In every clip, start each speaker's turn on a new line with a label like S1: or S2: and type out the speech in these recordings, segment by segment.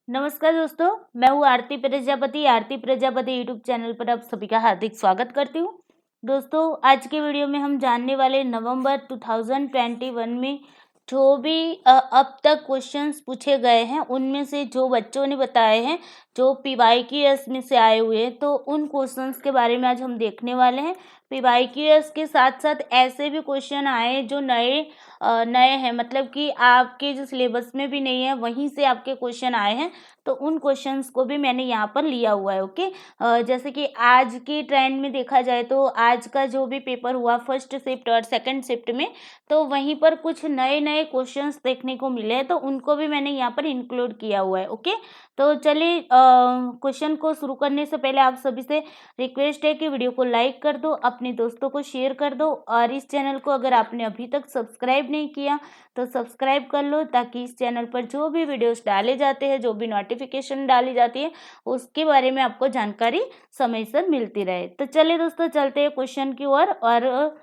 S1: नमस्कार दोस्तों, मैं हूँ आरती प्रजापति यूट्यूब चैनल पर आप सभी का हार्दिक स्वागत करती हूँ। दोस्तों, आज के वीडियो में हम जानने वाले नवंबर 2021 में जो भी अब तक क्वेश्चंस पूछे गए हैं, उनमें से जो बच्चों ने बताए हैं, जो पीवाईक्यूएस में से आए हुए हैं, तो उन क्वेश्चंस के बारे में आज हम देखने वाले हैं। पीवाईक्यूएस के साथ साथ ऐसे भी क्वेश्चन आए जो नए हैं, मतलब कि आपके जो सिलेबस में भी नहीं है, वहीं से आपके क्वेश्चन आए हैं। तो उन क्वेश्चंस को भी मैंने यहाँ पर लिया हुआ है। ओके, जैसे कि आज की ट्रेंड में देखा जाए तो आज का जो भी पेपर हुआ फर्स्ट शिफ्ट और सेकंड शिफ्ट में, तो वहीं पर कुछ नए नए क्वेश्चंस देखने को मिले हैं, तो उनको भी मैंने यहाँ पर इंक्लूड किया हुआ है। ओके, तो चलिए क्वेश्चन को शुरू करने से पहले आप सभी से रिक्वेस्ट है कि वीडियो को लाइक कर दो, अपने दोस्तों को शेयर कर दो, और इस चैनल को अगर आपने अभी तक सब्सक्राइब नहीं किया तो सब्सक्राइब कर लो, ताकि इस चैनल पर जो भी वीडियोस डाले जाते हैं, जो भी नोटिफिकेशन डाली जाती है, उसके बारे में आपको जानकारी समय से मिलती रहे। तो चलिए दोस्तों, चलते हैं क्वेश्चन की ओर। और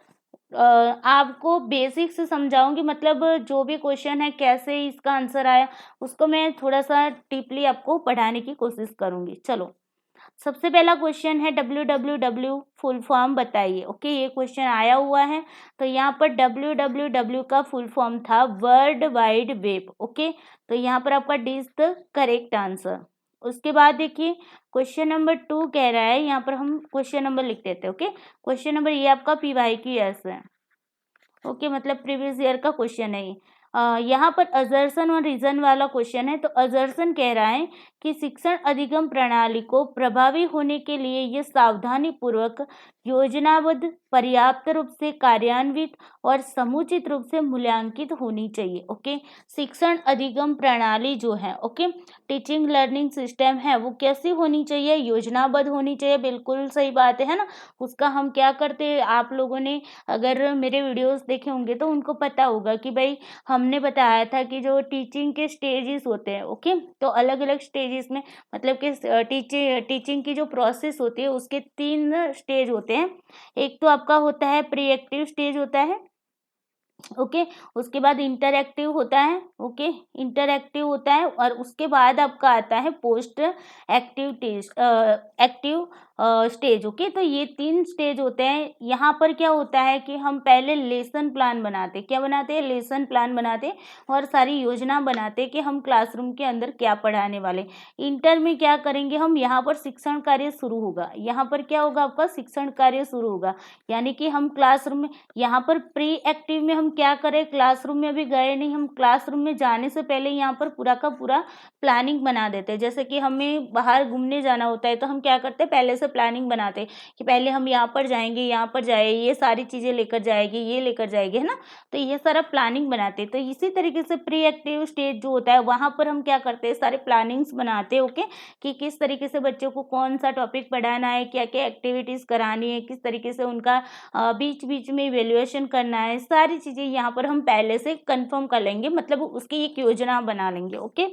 S1: आपको बेसिक से समझाऊंगी, मतलब जो भी क्वेश्चन है कैसे इसका आंसर आया, उसको मैं थोड़ा सा डीपली आपको पढ़ाने की कोशिश करूंगी। चलो, सबसे पहला क्वेश्चन है www फुल फॉर्म बताइए। ओके, ये क्वेश्चन आया हुआ है। तो यहाँ पर www का फुल फॉर्म था वर्ल्ड वाइड वेब। ओके, तो यहाँ पर आपका D is the correct answer. उसके बाद देखिए, क्वेश्चन नंबर 2 कह रहा है, यहाँ पर हम क्वेश्चन नंबर लिख देते हैं। ओके, क्वेश्चन नंबर ये आपका पीवाईक्यूएस है। ओके, मतलब प्रीवियस ईयर का क्वेश्चन है ये। यहाँ पर अजर्सन और रीजन वाला क्वेश्चन है। तो अजर्सन कह रहा है कि शिक्षण अधिगम प्रणाली को प्रभावी होने के लिए ये सावधानी पूर्वक योजनाबद्ध, पर्याप्त रूप से कार्यान्वित और समुचित रूप से मूल्यांकित होनी चाहिए। ओके, शिक्षण अधिगम प्रणाली जो है, ओके, टीचिंग लर्निंग सिस्टम है, वो कैसी होनी चाहिए? योजनाबद्ध होनी चाहिए। बिल्कुल सही बात है ना। उसका हम क्या करते हैं, आप लोगों ने अगर मेरे वीडियोस देखे होंगे तो उनको पता होगा कि भाई हमने बताया था कि जो टीचिंग के स्टेजेस होते हैं, ओके, तो अलग अलग स्टेजेस में, मतलब कि टीचिंग की जो प्रोसेस होती है उसके 3 स्टेज होते हैं। एक तो आपका होता है प्री एक्टिव स्टेज होता है। ओके, उसके बाद इंटरएक्टिव होता है। ओके, इंटरएक्टिव होता है, और उसके बाद आपका आता है post active test active stage. Okay, तो ये 3 स्टेज होते हैं। यहाँ पर क्या होता है कि हम पहले लेसन प्लान बनाते, क्या बनाते हैं? लेसन प्लान बनाते, और सारी योजना बनाते कि हम क्लासरूम के अंदर क्या पढ़ाने वाले। इंटर में क्या करेंगे हम? यहाँ पर शिक्षण कार्य शुरू होगा। यहाँ पर क्या होगा? आपका शिक्षण कार्य शुरू होगा, यानी कि हम क्लासरूम में, यहाँ पर प्री एक्टिव में हम क्या करें? क्लासरूम में अभी गए नहीं, हम क्लासरूम में जाने से पहले यहाँ पर पूरा का पूरा प्लानिंग बना देते हैं। जैसे कि हमें बाहर घूमने जाना होता है, तो हम क्या करते हैं? पहले से प्लानिंग बनाते हैं कि पहले हम यहाँ पर जाएंगे, यहाँ पर जाए, ये सारी चीजें लेकर जाएगी, ये लेकर जाएंगे, है ना। तो ये सारा प्लानिंग बनाते हैं। तो इसी तरीके से प्री एक्टिव स्टेज जो होता है, वहां पर हम क्या करते हैं? सारे प्लानिंग्स बनाते हैं। ओके, कि किस तरीके से बच्चों को कौन सा टॉपिक पढ़ाना है, क्या क्या एक्टिविटीज करानी है, किस तरीके से उनका बीच बीच में इवेल्युएशन करना है, सारी चीजें यहाँ पर हम पहले से कंफर्म कर लेंगे, मतलब उसकी एक योजना बना लेंगे। ओके,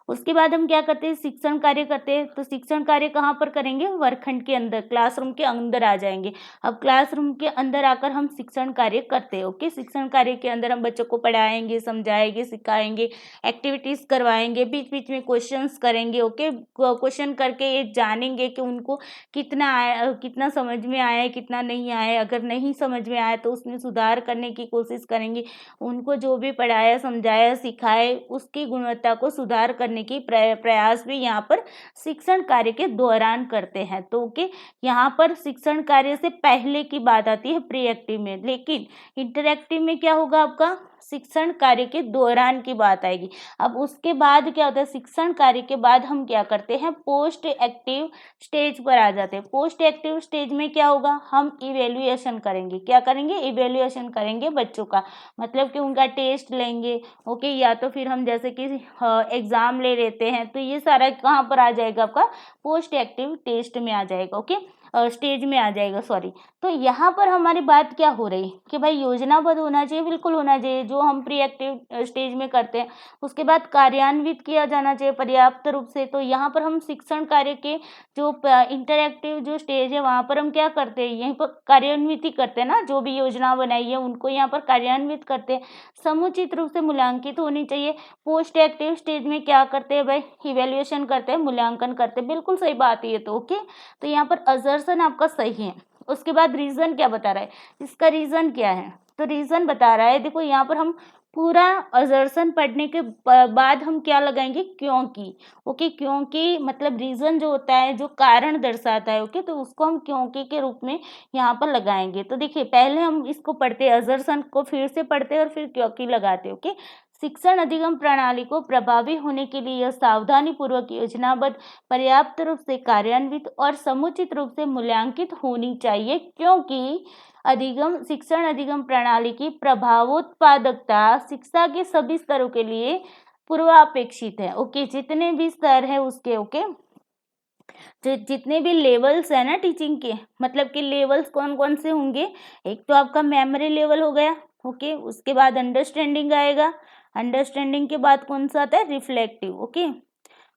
S1: उसके बाद हम क्या करते हैं? शिक्षण कार्य करते हैं। तो शिक्षण कार्य कहाँ पर करेंगे? वर्गखंड के अंदर, क्लासरूम के अंदर आ जाएंगे। अब क्लासरूम के अंदर आकर हम शिक्षण कार्य करते हैं। ओके, शिक्षण कार्य के अंदर हम बच्चों को पढ़ाएंगे, समझाएंगे, सिखाएंगे, एक्टिविटीज करवाएंगे, बीच बीच में क्वेश्चंस करेंगे। ओके, क्वेश्चन करके ये जानेंगे कि उनको कितना आया, कितना समझ में आया है, कितना नहीं आया है। अगर नहीं समझ में आया तो उसमें सुधार करने की कोशिश करेंगे। उनको जो भी पढ़ाया, समझाया, सिखाए, उसकी गुणवत्ता को सुधार करने की प्रयास भी यहाँ पर शिक्षण कार्य के दौरान करते हैं। तो ओके, यहाँ पर शिक्षण कार्य से पहले की बात आती है प्री एक्टिव में, लेकिन इंटरएक्टिव में क्या होगा? आपका शिक्षण कार्य के दौरान की बात आएगी। अब उसके बाद क्या होता है? शिक्षण कार्य के बाद हम क्या करते हैं? पोस्ट एक्टिव स्टेज पर आ जाते हैं। पोस्ट एक्टिव स्टेज में क्या होगा? हम इवेल्युएशन करेंगे। क्या करेंगे? इवेल्युएशन करेंगे बच्चों का, मतलब कि उनका टेस्ट लेंगे। ओके, या तो फिर हम जैसे कि एग्जाम ले लेते हैं। तो ये सारा कहाँ पर आ जाएगा? आपका पोस्ट एक्टिव टेस्ट में आ जाएगा। ओके, स्टेज में आ जाएगा, सॉरी। तो यहाँ पर हमारी बात क्या हो रही कि भाई योजनाबद्ध होना चाहिए, बिल्कुल होना चाहिए। जो हम प्री एक्टिव स्टेज में करते हैं उसके बाद कार्यान्वित किया जाना चाहिए पर्याप्त रूप से। तो यहाँ पर हम शिक्षण कार्य के जो इंटरएक्टिव जो स्टेज है वहाँ पर हम क्या करते हैं, यहीं पर कार्यान्वित ही करते हैं ना, जो भी योजना बनाई है उनको यहाँ पर कार्यान्वित करते हैं। समुचित रूप से मूल्यांकित होनी चाहिए। पोस्ट एक्टिव स्टेज में क्या करते हैं भाई, इवेल्युएशन करते हैं, मूल्यांकन करते हैं। बिल्कुल सही बात है ये तो, ओके। तो यहाँ पर असर्शन आपका सही है। उसके बाद रीजन क्या बता रहा है, इसका रीजन क्या है, तो रीजन बता रहा है, देखो यहाँ पर हम पूरा असर्शन पढ़ने के बाद हम क्या लगाएंगे, क्योंकि, ओके। क्योंकि मतलब रीजन जो होता है, जो कारण दर्शाता है, ओके, तो उसको हम क्योंकि के रूप में यहाँ पर लगाएंगे। तो देखिए पहले हम इसको पढ़ते हैं, असर्शन को फिर से पढ़ते हैं और फिर क्योंकि लगाते हैं, ओके। शिक्षण अधिगम प्रणाली को प्रभावी होने के लिए यह सावधानी पूर्वक योजनाबद्ध, पर्याप्त रूप से कार्यान्वित और समुचित रूप से मूल्यांकित होनी चाहिए, क्योंकि शिक्षण अधिगम प्रणाली की प्रभावोत्पादकता शिक्षा के सभी स्तरों के लिए पूर्वापेक्षित है, ओके। जितने भी स्तर है उसके, ओके, जितने भी लेवल्स है ना टीचिंग के, मतलब कि लेवल्स कौन कौन से होंगे, एक तो आपका मेमोरी लेवल हो गया, ओके। उसके बाद अंडरस्टैंडिंग आएगा, अंडरस्टैंडिंग के बाद कौन सा आता है, रिफ्लेक्टिव, ओके।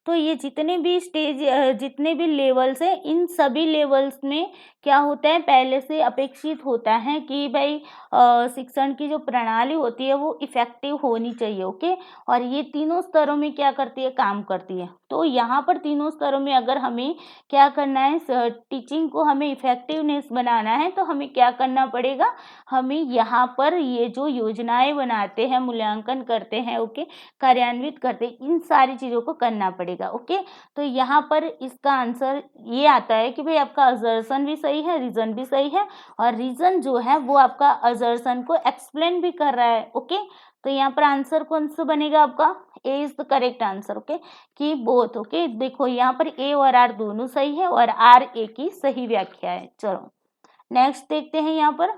S1: तो ये जितने भी स्टेज, जितने भी लेवल्स हैं, इन सभी लेवल्स में क्या होता है, पहले से अपेक्षित होता है कि भाई शिक्षण की जो प्रणाली होती है वो इफेक्टिव होनी चाहिए, ओके। और ये तीनों स्तरों में क्या करती है, काम करती है। तो यहाँ पर तीनों स्तरों में अगर हमें क्या करना है, टीचिंग को हमें इफेक्टिवनेस बनाना है, तो हमें क्या करना पड़ेगा, हमें यहाँ पर ये जो योजनाएं बनाते हैं, मूल्यांकन करते हैं, ओके, कार्यान्वित करते हैं, इन सारी चीज़ों को करना पड़ेगा, ओके। तो यहाँ पर इसका आंसर ये आता है कि भाई आपका असर्शन भी सही है, रीजन भी सही है, और रीजन जो है वो आपका असर्शन को एक्सप्लेन भी कर रहा है, ओके। तो यहाँ पर आंसर कौन सा बनेगा आपका, A is the correct answer, okay, कि बोथ, ओके। देखो यहाँ पर ए और आर दोनों सही है और आर ए की सही व्याख्या है। चलो नेक्स्ट देखते हैं यहाँ पर।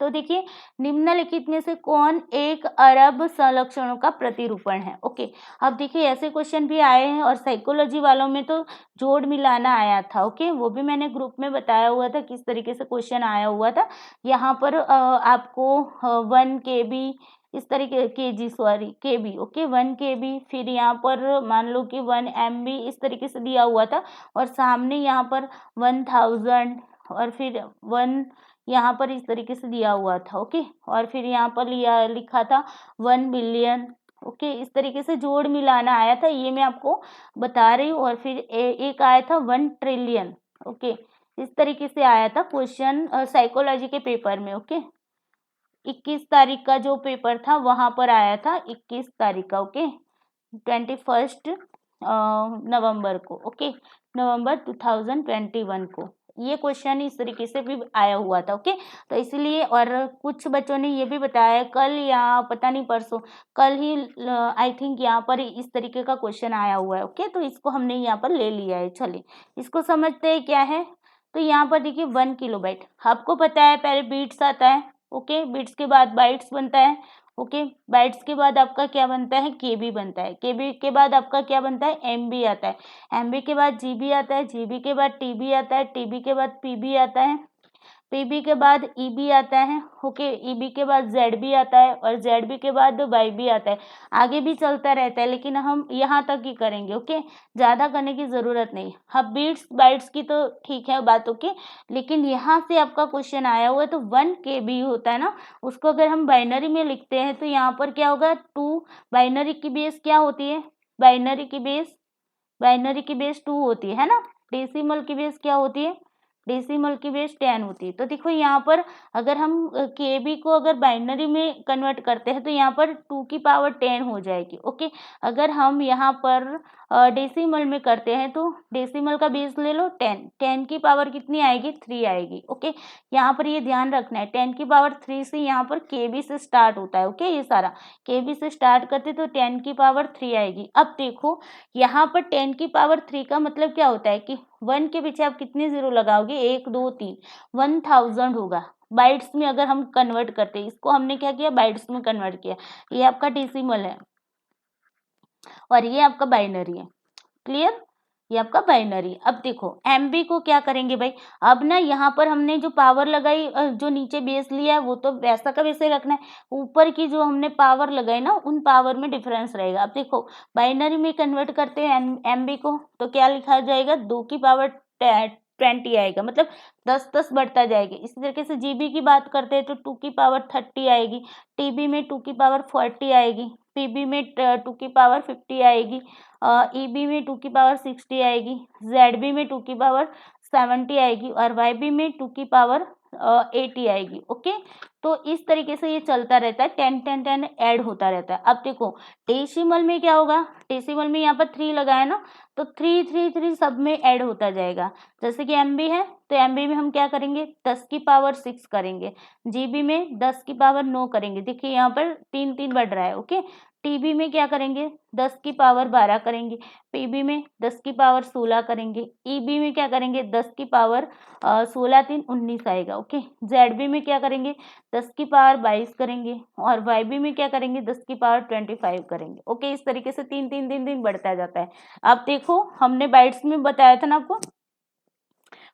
S1: तो देखिए निम्नलिखित में से कौन एक अरब संलक्षणों का प्रतिरूपण है, ओके। अब देखिए ऐसे क्वेश्चन भी आए हैं और साइकोलॉजी वालों में तो जोड़ मिलाना आया था, ओके। वो भी मैंने ग्रुप में बताया हुआ था किस तरीके से क्वेश्चन आया हुआ था। यहाँ पर आपको 1 KB इस तरीके, KG sorry KB, okay, 1 KB, फिर यहाँ पर मान लो कि 1 MB इस तरीके से दिया हुआ था, और सामने यहाँ पर 1000 और फिर 1 यहाँ पर इस तरीके से दिया हुआ था, ओके। और फिर यहाँ पर लिखा था 1 बिलियन, ओके। इस तरीके से जोड़ मिलाना आया था, ये मैं आपको बता रही हूँ। और फिर एक आया था 1 ट्रिलियन, ओके। इस तरीके से आया था क्वेश्चन साइकोलॉजी के पेपर में, ओके। 21 तारीख का जो पेपर था वहां पर आया था, 21 तारीख का, ओके, 21 नवंबर को, ओके, नवंबर 2021 को ये क्वेश्चन इस तरीके से भी आया हुआ था, ओके। तो इसलिए, और कुछ बच्चों ने ये भी बताया कल या पता नहीं परसों, कल ही आई थिंक यहाँ पर इस तरीके का क्वेश्चन आया हुआ है, ओके। तो इसको हमने यहाँ पर ले लिया है। चलिए इसको समझते हैं क्या है। तो यहाँ पर देखिए 1 किलोबाइट, आपको पता है पहले बीट्स आता है, ओके, बीट्स के बाद बाइट्स बनता है, ओके। बाइट्स के बाद आपका क्या बनता है, केबी बनता है, केबी के बाद आपका क्या बनता है, एमबी आता है, एमबी के बाद जीबी आता है, जीबी के बाद टीबी आता है, टीबी के बाद पीबी आता है, पीबी के बाद ईबी आता है, ओके, ईबी के बाद जेडबी आता है, और जेडबी के बाद वाईबी आता है। आगे भी चलता रहता है लेकिन हम यहाँ तक ही करेंगे, ओके, ज़्यादा करने की ज़रूरत नहीं। अब बीट्स बाइट्स की तो ठीक है बात, ओके, लेकिन यहाँ से आपका क्वेश्चन आया हुआ है तो 1 KB होता है ना, उसको अगर हम बाइनरी में लिखते हैं तो यहाँ पर क्या होगा, 2, बाइनरी की बेस क्या होती है, बाइनरी की बेस 2 होती है ना। डेसिमल की बेस क्या होती है, डेसिमल की बेस 10 होती है। तो देखो यहाँ पर अगर हम केबी को अगर बाइनरी में कन्वर्ट करते हैं तो यहाँ पर 2 की पावर 10 हो जाएगी, ओके। अगर हम यहाँ पर डेसिमल में करते हैं तो डेसिमल का बेस ले लो 10, 10 की पावर कितनी आएगी, 3 आएगी, ओके। यहाँ पर ये ध्यान रखना है 10 की पावर 3 से यहाँ पर केबी से स्टार्ट होता है, ओके। ये सारा केबी से स्टार्ट करते तो 10 की पावर 3 आएगी। अब देखो यहाँ पर 10 की पावर 3 का मतलब क्या होता है कि 1 के पीछे आप कितने जीरो लगाओगे, 1 2 3, 1000 होगा। बाइट्स में अगर हम कन्वर्ट करते हैं, इसको हमने क्या किया, बाइट्स में कन्वर्ट किया। ये आपका डेसिमल है और ये आपका बाइनरी है, क्लियर। ये आपका बाइनरी। अब देखो एमबी को क्या करेंगे भाई, अब ना यहाँ पर हमने जो पावर लगाई, जो नीचे बेस लिया है वो तो वैसा का वैसे रखना है, ऊपर की जो हमने पावर लगाई ना उन पावर में डिफरेंस रहेगा। अब देखो बाइनरी में कन्वर्ट करते हैं एमबी को, तो क्या लिखा जाएगा, 2 की पावर 20 आएगा, मतलब 10 बढ़ता जाएगा। इसी तरीके से जीबी की बात करते हैं तो 2 की पावर 30 आएगी, टीबी में 2 की पावर 40 आएगी, पीबी में 2 की पावर 50 आएगी, ईबी में 2 की पावर 60 आएगी, जेडबी में 2 की पावर 70 आएगी और वाईबी में 2 की पावर 80 आएगी। ओके, तो इस तरीके से ये चलता रहता है, 10 ऐड होता रहता है। अब देखो डेसिमल में क्या होगा, डेसिमल में यहाँ पर 3 लगाया ना, तो 3 3 3 सब में ऐड होता जाएगा। जैसे कि एमबी है तो एमबी में हम क्या करेंगे, 10 की पावर 6 करेंगे, जीबी में 10 की पावर 9 करेंगे, देखिए यहाँ पर 3 3 बढ़ रहा है। ओके, टीबी में क्या करेंगे, 10 की पावर 12 करेंगे, पीबी में 10 की पावर 16 करेंगे, ईबी में क्या करेंगे, 10 की पावर 16 3 19 आएगा। ओके, जेडबी में क्या करेंगे, 10 की पावर 22 करेंगे और वाईबी में क्या करेंगे, 10 की पावर 25 करेंगे। ओके, इस तरीके से 3 3 3 3 बढ़ता जाता है। अब देखो हमने बाइट्स में बताया था ना आपको,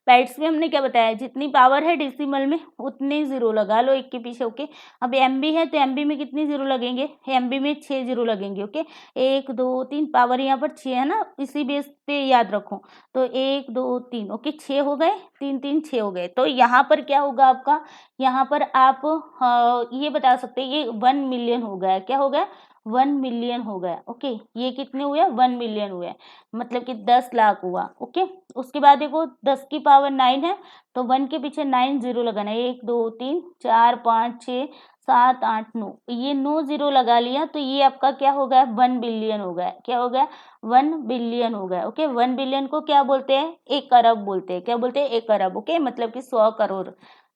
S1: बाइट्स में हमने क्या बताया, जितनी पावर है डेसिमल में उतने जीरो लगा लो एक के पीछे। ओके, अब एमबी है तो एमबी में कितनी जीरो लगेंगे, एमबी में 6 जीरो लगेंगे। ओके, 1 2 3 पावर यहाँ पर 6 है ना, इसी बेस पे याद रखो, तो 1 2 3 ओके 6 हो गए, 3 3 6 हो गए। तो यहाँ पर क्या होगा आपका, यहाँ पर आप ये बता सकते हैं ये 1 मिलियन हो गया, क्या हो गया, 1 मिलियन हो गया। ओके, ये कितने हुए, 1 मिलियन हुए, मतलब कि 10 लाख हुआ। ओके, उसके बाद देखो 10 की पावर 9 है तो 1 के पीछे 9 जीरो लगाना है, 1 2 3 4 5 6 7 8 9, ये 9 जीरो लगा लिया तो ये आपका क्या हो गया, 1 बिलियन हो गया। क्या हो गया, 1 बिलियन हो गया। ओके, 1 बिलियन को क्या बोलते हैं, 1 अरब बोलते हैं। क्या बोलते हैं, 1 अरब। ओके, मतलब कि 100 करोड़।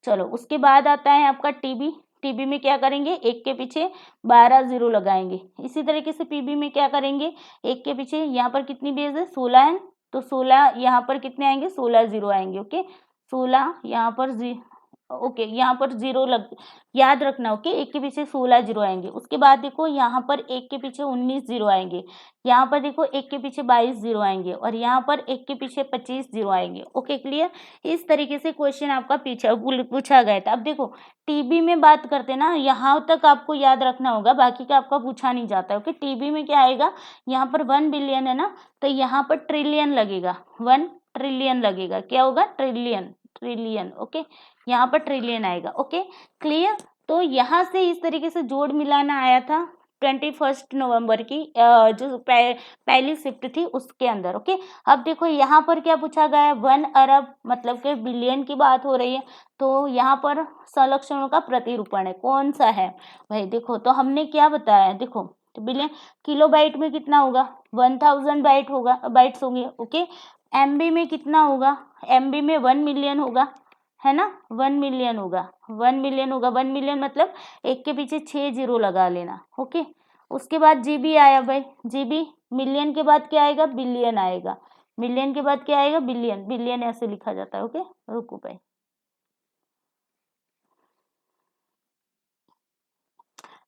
S1: चलो उसके बाद आता है आपका टीबी। टीबी में क्या करेंगे, एक के पीछे 12 जीरो लगाएंगे। इसी तरीके से पीबी में क्या करेंगे, एक के पीछे, यहाँ पर कितनी बेस है, 16 है, तो 16 यहाँ पर कितने आएंगे, 16 जीरो आएंगे। ओके, 16 यहाँ पर ओके यहाँ पर जीरो लग, याद रखना। ओके, एक के पीछे 16 जीरो आएंगे। उसके बाद देखो यहाँ पर एक के पीछे 19 जीरो आएंगे, यहाँ पर देखो एक के पीछे 22 जीरो आएंगे और यहाँ पर एक के पीछे 25 जीरो आएंगे। Okay, clear. इस तरीके से क्वेश्चन आपका पूछा गया था। अब देखो टीबी में बात करते हैं ना, यहाँ तक आपको याद रखना होगा, बाकी का आपका पूछा नहीं जाता है। ओके, टीबी में क्या आएगा, यहाँ पर 1 बिलियन है ना, तो यहाँ पर ट्रिलियन लगेगा, 1 ट्रिलियन लगेगा। क्या होगा, ट्रिलियन, ट्रिलियन। ओके, यहाँ पर ट्रिलियन आएगा। Okay, clear. तो यहाँ से इस तरीके से जोड़ मिलाना आया था 21 नवंबर की जो पहली शिफ्ट थी उसके अंदर। ओके, अब देखो यहाँ पर क्या पूछा गया है, 1 अरब मतलब के बिलियन की बात हो रही है, तो यहाँ पर संलक्षणों का प्रतिरूपण है, कौन सा है भाई। देखो तो हमने क्या बताया, देखो तो बिलियन, किलो बाइट में कितना होगा, 1000 बाइट होगा, बाइट्स होंगे। ओके, एमबी में कितना होगा, एमबी में 1 मिलियन होगा, है ना, 1 मिलियन होगा, 1 मिलियन होगा। 1 मिलियन मतलब एक के पीछे 6 जीरो लगा लेना। ओके, उसके बाद जीबी आया भाई, जीबी, मिलियन के बाद क्या आएगा, बिलियन आएगा, मिलियन के बाद क्या आएगा, बिलियन, बिलियन ऐसे लिखा जाता है। ओके, रुको भाई,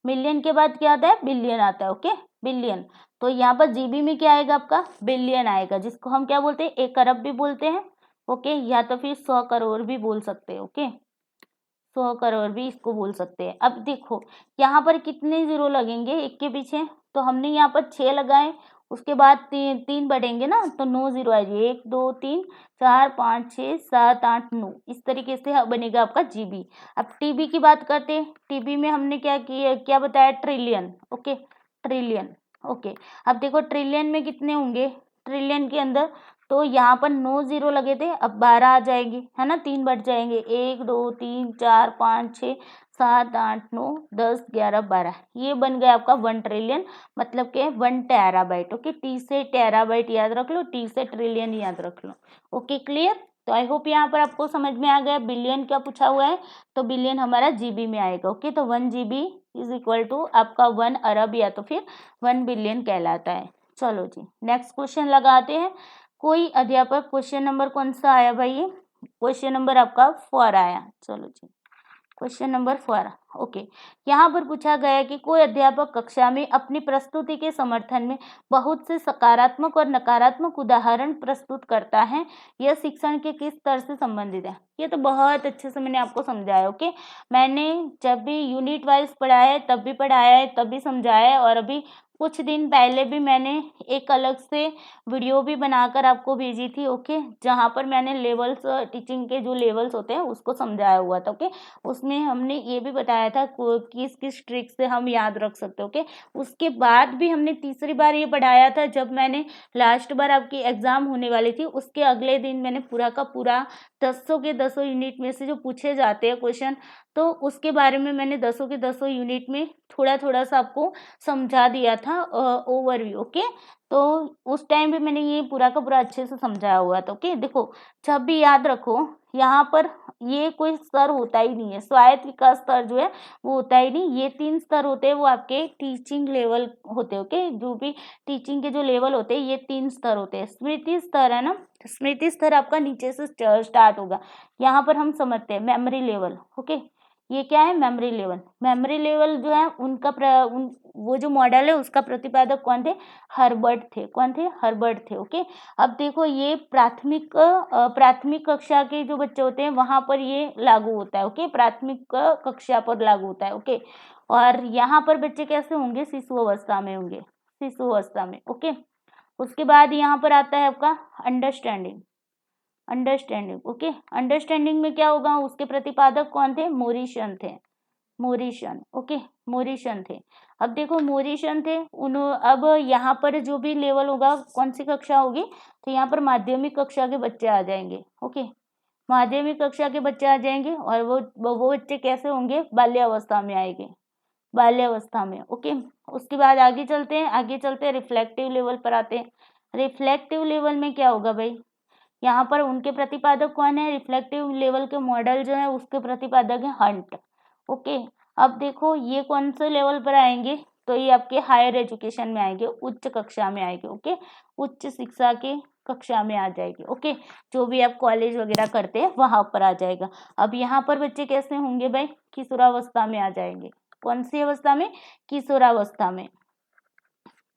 S1: मिलियन के बाद क्या आता है, बिलियन आता है। Okay, billion. तो यहाँ पर जीबी में क्या आएगा आपका, बिलियन आएगा, जिसको हम क्या बोलते हैं, 1 अरब भी बोलते हैं। ओके, या तो फिर 100 करोड़ भी बोल सकते हैं। ओके, 100 करोड़ भी इसको बोल सकते हैं। अब देखो यहाँ पर कितने जीरो लगेंगे एक के पीछे, तो हमने यहाँ पर 6 लगाए, उसके बाद 3 बढ़ेंगे ना, तो 9 जीरो आएगी, 1 2 3 4 5 6 7 8 9, इस तरीके से बनेगा आपका जीबी। अब टीबी की बात करते हैं, टीबी में हमने क्या किया, क्या बताया, ट्रिलियन। Okay, trillion. ओके, अब देखो ट्रिलियन में कितने होंगे, ट्रिलियन के अंदर, तो यहाँ पर 9 जीरो लगे थे, अब 12 आ जाएंगे, है ना, 3 बढ़ जाएंगे, 1 2 3 4 5 6 7 8 9 10 11 12, ये बन गया आपका 1 ट्रिलियन, मतलब के 1 टेराबाइट। ओके, टी से टेराबाइट याद रख लो, टी से ट्रिलियन याद रख लो। Okay, clear. तो आई होप यहाँ पर आपको समझ में आ गया। बिलियन क्या पूछा हुआ है, तो बिलियन हमारा जीबी में आएगा। ओके, तो 1 जीबी इज इक्वल टू आपका 1 अरब या तो फिर 1 बिलियन कहलाता है। चलो जी, नेक्स्ट क्वेश्चन लगाते हैं। कोई अध्यापक, क्वेश्चन नंबर कौन सा आया भाई, ये क्वेश्चन नंबर आपका 4 आया। चलो जी, क्वेश्चन नंबर 4। ओके, यहाँ पर पूछा गया है कि कोई अध्यापक कक्षा में अपनी प्रस्तुति के समर्थन में बहुत से सकारात्मक और नकारात्मक उदाहरण प्रस्तुत करता है, यह शिक्षण के किस स्तर से संबंधित है। ये तो बहुत अच्छे से मैंने आपको समझाया। ओके, मैंने जब भी यूनिट वाइज पढ़ाया है तब भी पढ़ाया है, तब भी समझाया है, और अभी कुछ दिन पहले भी मैंने एक अलग से वीडियो भी बनाकर आपको भेजी थी। ओके, जहाँ पर मैंने लेवल्स, टीचिंग के जो लेवल्स होते हैं उसको समझाया हुआ था। ओके, उसमें हमने ये भी बताया था किस किस ट्रिक से हम याद रख सकते हैं। ओके, उसके बाद भी हमने तीसरी बार ये पढ़ाया था जब मैंने लास्ट बार आपकी एग्जाम होने वाली थी, उसके अगले दिन मैंने पूरा का पूरा 10 के 10 यूनिट में से जो पूछे जाते हैं क्वेश्चन, तो उसके बारे में मैंने 10 के 10 यूनिट में थोड़ा थोड़ा सा आपको समझा दिया था ओवरव्यू। ओके, तो उस टाइम भी मैंने ये पूरा का पूरा अच्छे से समझाया हुआ था। ओके, देखो जब भी याद रखो, यहाँ पर ये कोई स्तर होता ही नहीं है, स्वायत्त विकास स्तर जो है वो होता ही नहीं। ये 3 स्तर होते हैं, वो आपके टीचिंग लेवल होते हैं। ओके, जो भी टीचिंग के जो लेवल होते हैं ये 3 स्तर होते हैं। स्मृति स्तर है ना, स्मृति स्तर आपका नीचे से स्टार्ट होगा। यहाँ पर हम समझते हैं मेमोरी लेवल। ओके, ये क्या है, मेमोरी लेवल। मेमोरी लेवल जो है उनका वो जो मॉडल है उसका प्रतिपादक कौन थे, हर्बर्ट थे। कौन थे, हर्बर्ट थे। ओके, अब देखो ये प्राथमिक कक्षा के जो बच्चे होते हैं वहां पर ये लागू होता है। ओके, प्राथमिक कक्षा पर लागू होता है। ओके, और यहाँ पर बच्चे कैसे होंगे, शिशु अवस्था में होंगे, शिशु अवस्था में। ओके, उसके बाद यहाँ पर आता है आपका अंडरस्टैंडिंग। अंडरस्टैंडिंग, ओके, अंडरस्टैंडिंग में क्या होगा, उसके प्रतिपादक कौन थे, मोरिशन थे। मोरिशन, ओके, मोरिशन थे। अब देखो मोरिशन थे अब यहाँ पर जो भी लेवल होगा, कौन सी कक्षा होगी, तो यहाँ पर माध्यमिक कक्षा के बच्चे आ जाएंगे। ओके, माध्यमिक कक्षा के बच्चे आ जाएंगे, और वो बच्चे कैसे होंगे, बाल्यावस्था में आएंगे, बाल्यावस्था में। ओके, उसके बाद आगे चलते हैं रिफ्लेक्टिव लेवल पर आते हैं। रिफ्लेक्टिव लेवल में क्या होगा भाई, यहाँ पर उनके प्रतिपादक कौन है, रिफ्लेक्टिव लेवल के मॉडल जो है उसके प्रतिपादक है हंट। ओके, अब देखो ये कौन से लेवल पर आएंगे, तो ये आपके हायर एजुकेशन में आएंगे, उच्च कक्षा में आएंगे। ओके, उच्च शिक्षा के कक्षा में आ जाएगी। ओके, जो भी आप कॉलेज वगैरह करते हैं वहां पर आ जाएगा। अब यहाँ पर बच्चे कैसे होंगे भाई, किशोरावस्था में आ जाएंगे। कौन सी अवस्था में, किशोरावस्था में।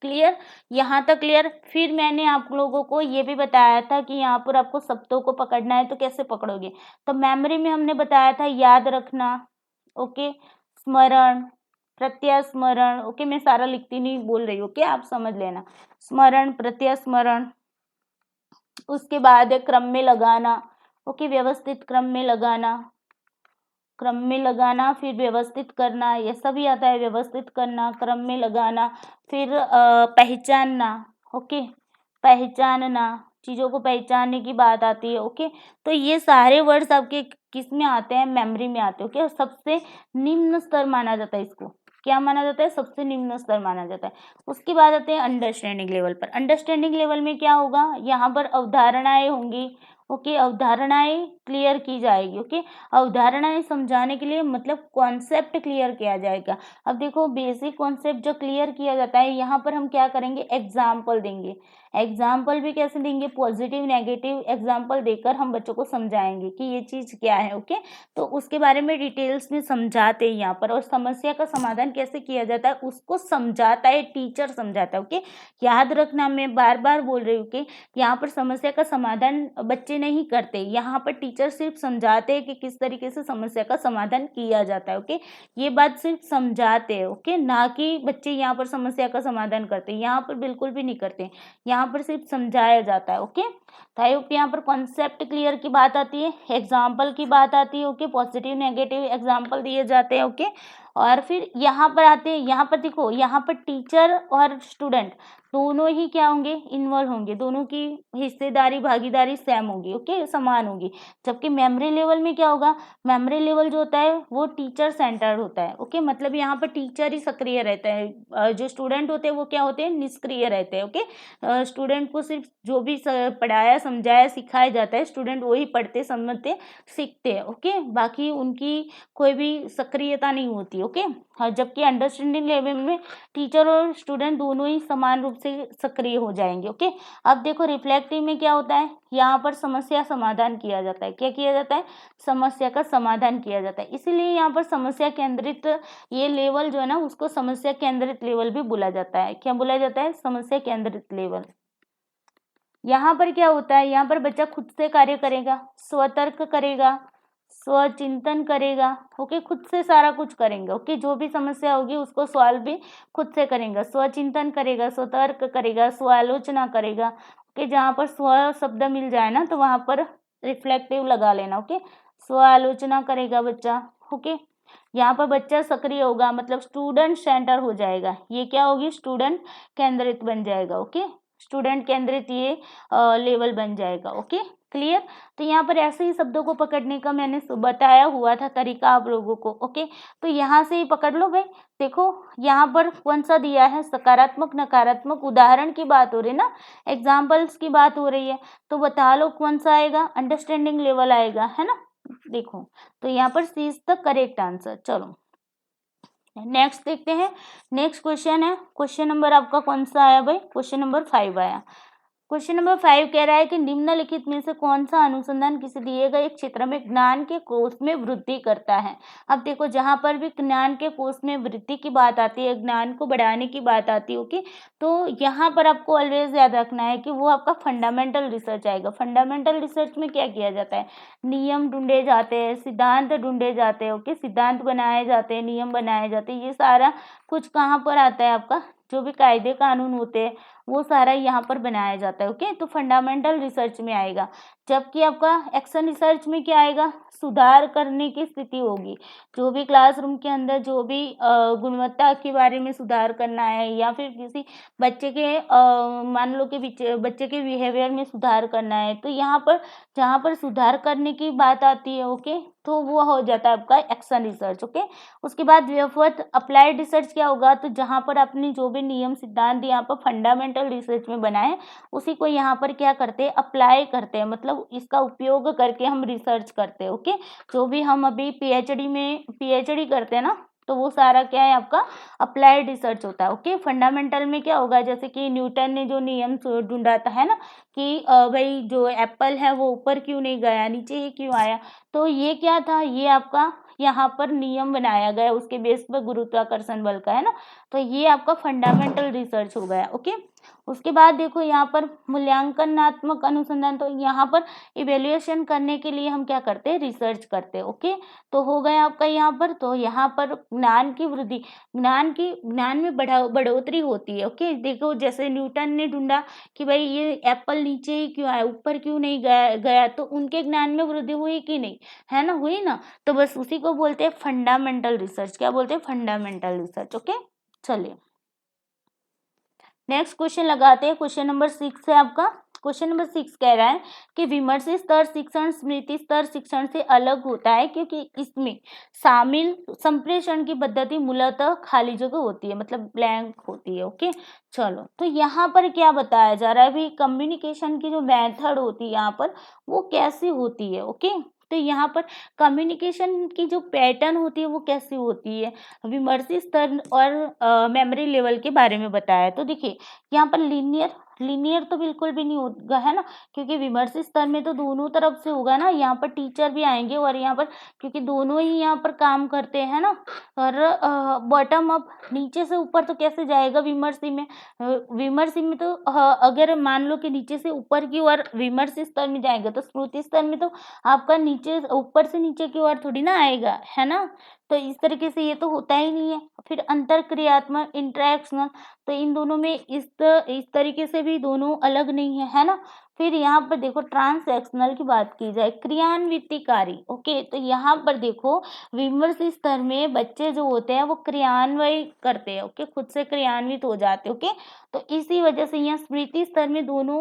S1: क्लियर, यहाँ तक क्लियर। फिर मैंने आप लोगों को ये भी बताया था कि यहाँ पर आपको शब्दों को पकड़ना है, तो कैसे पकड़ोगे, तो मेमोरी में हमने बताया था याद रखना। ओके, स्मरण, प्रत्यास्मरण। ओके, मैं सारा लिखती नहीं बोल रही हूँ, ओके, आप समझ लेना। स्मरण, प्रत्यास्मरण, उसके बाद है क्रम में लगाना। ओके, व्यवस्थित क्रम में लगाना, क्रम में लगाना, फिर व्यवस्थित करना, ये सभी आता है, व्यवस्थित करना, क्रम में लगाना, फिर पहचानना। ओके, पहचानना, चीजों को पहचानने की बात आती है। ओके, तो ये सारे वर्ड्स आपके किस में आते हैं, मेमोरी में आते हैं। ओके, सबसे निम्न स्तर माना जाता है इसको, क्या माना जाता है, सबसे निम्न स्तर माना जाता है। उसके बाद आते हैं अंडरस्टैंडिंग लेवल पर। अंडरस्टैंडिंग लेवल में क्या होगा, यहाँ पर अवधारणाएं होंगी। ओके, अवधारणाएं क्लियर की जाएगी। ओके, अवधारणाएं समझाने के लिए मतलब कॉन्सेप्ट क्लियर किया जाएगा। अब देखो बेसिक कॉन्सेप्ट जो क्लियर किया जाता है, यहाँ पर हम क्या करेंगे, एग्जाम्पल देंगे। एग्जाम्पल भी कैसे देंगे, पॉजिटिव नेगेटिव एग्जाम्पल देकर हम बच्चों को समझाएंगे कि ये चीज क्या है। ओके, तो उसके बारे में डिटेल्स में समझाते हैं यहाँ पर, और समस्या का समाधान कैसे किया जाता है उसको समझाता है, टीचर समझाता है। ओके, याद रखना, मैं बार बार बोल रही हूँ कि यहाँ पर समस्या का समाधान बच्चे नहीं करते, यहाँ पर टीचर सिर्फ समझाते हैं कि किस तरीके से समस्या का समाधान किया जाता है। ओके, ये बात सिर्फ समझाते हैं। ओके, ना कि बच्चे यहाँ पर समस्या का समाधान करते हैं, यहाँ पर बिल्कुल भी नहीं करते, यहाँ पर सिर्फ समझाया जाता है। ओके, तो आई होप यहाँ पर कॉन्सेप्ट क्लियर की बात आती है, एग्जाम्पल की बात आती है। ओके, पॉजिटिव नेगेटिव एग्जाम्पल दिए जाते हैं। ओके, और फिर यहाँ पर आते हैं, यहाँ पर देखो, यहाँ पर टीचर और स्टूडेंट दोनों ही क्या होंगे, इन्वॉल्व होंगे, दोनों की हिस्सेदारी भागीदारी सेम होगी। ओके, समान होगी। जबकि मेमोरी लेवल में क्या होगा, मेमोरी लेवल जो होता है वो टीचर सेंटर्ड होता है। ओके, मतलब यहाँ पर टीचर ही सक्रिय रहता है, जो स्टूडेंट होते हैं वो क्या होते हैं, निष्क्रिय रहते हैं। ओके, स्टूडेंट को सिर्फ जो भी पढ़ाया समझाया सिखाया जाता है, स्टूडेंट वही पढ़ते समझते सीखते हैं। ओके, बाकी उनकी कोई भी सक्रियता नहीं होती है। ओके। हाँ, जबकि अंडरस्टैंडिंग लेवल में टीचर और स्टूडेंट दोनों ही समान रूप से सक्रिय हो जाएंगे, ओके। अब देखो रिफ्लेक्टिव में क्या होता है, यहाँ पर समस्या समाधान किया जाता है। क्या किया जाता है, समस्या का समाधान किया जाता है, इसीलिए यहाँ पर समस्या केंद्रित ये लेवल जो है ना उसको समस्या केंद्रित लेवल भी बोला जाता है। क्या बोला जाता है, समस्या केंद्रित लेवल। यहाँ पर क्या होता है, यहाँ पर बच्चा खुद से कार्य करेगा, स्वतर्क करेगा, स्वचिंतन करेगा, ओके, खुद से सारा कुछ करेंगे, ओके। जो भी समस्या होगी उसको सॉल्व भी खुद से करेगा, स्वचिंतन करेगा, स्वतर्क करेगा, स्वालोचना करेगा, ओके। जहाँ पर स्व शब्द मिल जाए ना तो वहां पर रिफ्लेक्टिव लगा लेना, ओके। स्वालोचना करेगा बच्चा, ओके। यहाँ पर बच्चा सक्रिय होगा, मतलब स्टूडेंट सेंटर हो जाएगा। ये क्या होगी, स्टूडेंट केंद्रित बन जाएगा, ओके। स्टूडेंट केंद्रित ये लेवल बन जाएगा, ओके, क्लियर। तो यहाँ पर ऐसे ही शब्दों को पकड़ने का मैंने बताया हुआ था तरीका आप लोगों को, ओके। तो यहाँ से ही पकड़ लो भाई। देखो यहाँ पर कौन सा दिया है, सकारात्मक नकारात्मक उदाहरण की बात हो रही है ना, एग्जाम्पल्स की बात हो रही है, तो बता लो कौन सा आएगा, अंडरस्टैंडिंग लेवल आएगा, है ना। देखो तो यहाँ पर सी इज द करेक्ट आंसर। चलो नेक्स्ट देखते हैं। नेक्स्ट क्वेश्चन है, क्वेश्चन नंबर आपका कौन सा आया भाई, क्वेश्चन नंबर 5 आया। क्वेश्चन नंबर 5 कह रहा है कि निम्नलिखित में से कौन सा अनुसंधान किसी दिए गए क्षेत्र में ज्ञान के कोष में वृद्धि करता है। अब देखो जहां पर भी ज्ञान के कोष में वृद्धि की बात आती है, ज्ञान को बढ़ाने की बात आती है, ओके, तो यहाँ पर आपको ऑलवेज याद रखना है कि वो आपका फंडामेंटल रिसर्च आएगा। फंडामेंटल रिसर्च में क्या किया जाता है, नियम ढूंढे जाते हैं, सिद्धांत ढूंढे जाते हैं, ओके, सिद्धांत बनाए जाते हैं, नियम बनाए जाते हैं, ये सारा कुछ कहाँ पर आता है, आपका जो भी कायदे कानून होते हैं वो सारा यहाँ पर बनाया जाता है, ओके। तो फंडामेंटल रिसर्च में आएगा। जबकि आपका एक्शन रिसर्च में क्या आएगा, सुधार करने की स्थिति होगी, जो भी क्लासरूम के अंदर जो भी गुणवत्ता के बारे में सुधार करना है, या फिर किसी बच्चे के मान लो कि बच्चे के बिहेवियर में सुधार करना है, तो यहाँ पर जहाँ पर सुधार करने की बात आती है, ओके, तो वो हो जाता है आपका एक्शन रिसर्च, ओके। उसके बाद व्यवहार अप्लाइड रिसर्च क्या होगा, तो जहाँ पर अपनी जो भी नियम सिद्धांत यहाँ पर फंडामेंटल रिसर्च में बनाए उसी को यहाँ पर क्या करते हैं, अप्लाई करते हैं, मतलब इसका उपयोग करके हम रिसर्च करते हैं, ओके। जो भी हम अभी पीएचडी करते हैं ना, तो वो सारा क्या है आपका अप्लाइड रिसर्च होता है, ओके। फंडामेंटल में क्या होगा, जैसे कि न्यूटन ने जो नियम ढूंढा था, है ना, कि भाई जो एप्पल है वो ऊपर क्यों नहीं गया, नीचे ही क्यों आया, तो ये क्या था, ये आपका यहाँ पर नियम बनाया गया उसके बेस पर गुरुत्वाकर्षण बल का, है ना। तो ये आपका फंडामेंटल रिसर्च हो गया, ओके। उसके बाद देखो यहाँ पर मूल्यांकनात्मक अनुसंधान, तो यहाँ पर इवेल्युएशन करने के लिए हम क्या करते हैं, रिसर्च करते हैं, ओके। तो हो गया आपका यहाँ पर, तो यहाँ पर ज्ञान की वृद्धि, ज्ञान में बढ़ोतरी होती है, ओके। देखो जैसे न्यूटन ने ढूंढा कि भाई ये एप्पल नीचे ही क्यों आया, ऊपर क्यों नहीं गया, तो उनके ज्ञान में वृद्धि हुई कि नहीं, है ना, हुई ना। तो बस उसी को बोलते हैं फंडामेंटल रिसर्च। क्या बोलते हैं, फंडामेंटल रिसर्च, ओके। चलिए नेक्स्ट क्वेश्चन लगाते हैं। क्वेश्चन नंबर 6 है आपका। क्वेश्चन नंबर 6 कह रहा है कि विमर्शी स्तर शिक्षण स्मृति स्तर शिक्षण से अलग होता है क्योंकि इसमें शामिल संप्रेषण की पद्धति मूलतः खाली जगह होती है, मतलब ब्लैंक होती है, ओके। चलो तो यहाँ पर क्या बताया जा रहा है भी, कम्युनिकेशन की जो मेथड होती है यहाँ पर वो कैसी होती है, ओके। तो यहाँ पर कम्युनिकेशन की जो पैटर्न होती है वो कैसी होती है, विमर्शी स्तर और मेमोरी लेवल के बारे में बताया है। तो देखिए यहाँ पर लीनियर तो बिल्कुल भी नहीं होगा, है ना, क्योंकि विमर्शी स्तर में तो दोनों तरफ से होगा ना, यहाँ पर टीचर भी आएंगे और यहाँ पर क्योंकि दोनों ही यहाँ पर काम करते हैं ना, और बॉटम अप नीचे से ऊपर तो कैसे जाएगा विमर्शी में, विमर्शी में तो अगर मान लो कि नीचे से ऊपर की ओर विमर्शी स्तर में जाएगा, तो स्मृति स्तर में तो आपका नीचे ऊपर से नीचे की ओर थोड़ी ना आएगा, है ना। तो इस तरीके से ये तो होता ही नहीं है। फिर अंतर क्रियात्मक इंटरेक्शनल, तो इन दोनों में इस तरीके से भी दोनों अलग नहीं है ना। फिर यहाँ पर देखो ट्रांसैक्शनल की बात की जाए, क्रियान्वितिकारी, ओके। तो यहाँ पर देखो विमर्श स्तर में बच्चे जो होते हैं वो क्रियान्वय करते हैं, ओके, खुद से क्रियान्वित हो जाते हैं, ओके। तो इसी वजह से यहाँ स्मृति स्तर में दोनों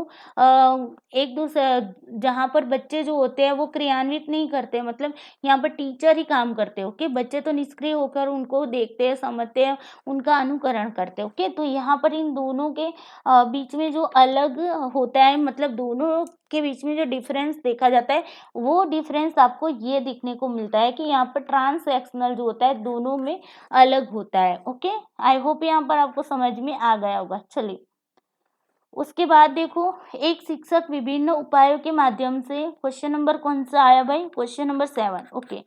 S1: एक दूसरे, जहाँ पर बच्चे जो होते हैं वो क्रियान्वित नहीं करते, मतलब यहाँ पर टीचर ही काम करते हैं, ओके। बच्चे तो निष्क्रिय होकर उनको देखते हैं, समझते हैं, उनका अनुकरण करते हैं, ओके। तो यहाँ पर इन दोनों के बीच में जो अलग होता है, मतलब दोनों के बीच में जो डिफरेंस देखा जाता है वो डिफरेंस आपको ये दिखने को मिलता है कि यहाँ पर ट्रांसएक्शनल जो होता है दोनों में अलग होता है। ओके, आई होप यहाँ पर आपको समझ में आ गया होगा। चलिए उसके बाद देखो, एक शिक्षक विभिन्न उपायों के माध्यम से, क्वेश्चन नंबर कौन सा आया भाई, क्वेश्चन नंबर 7। ओके,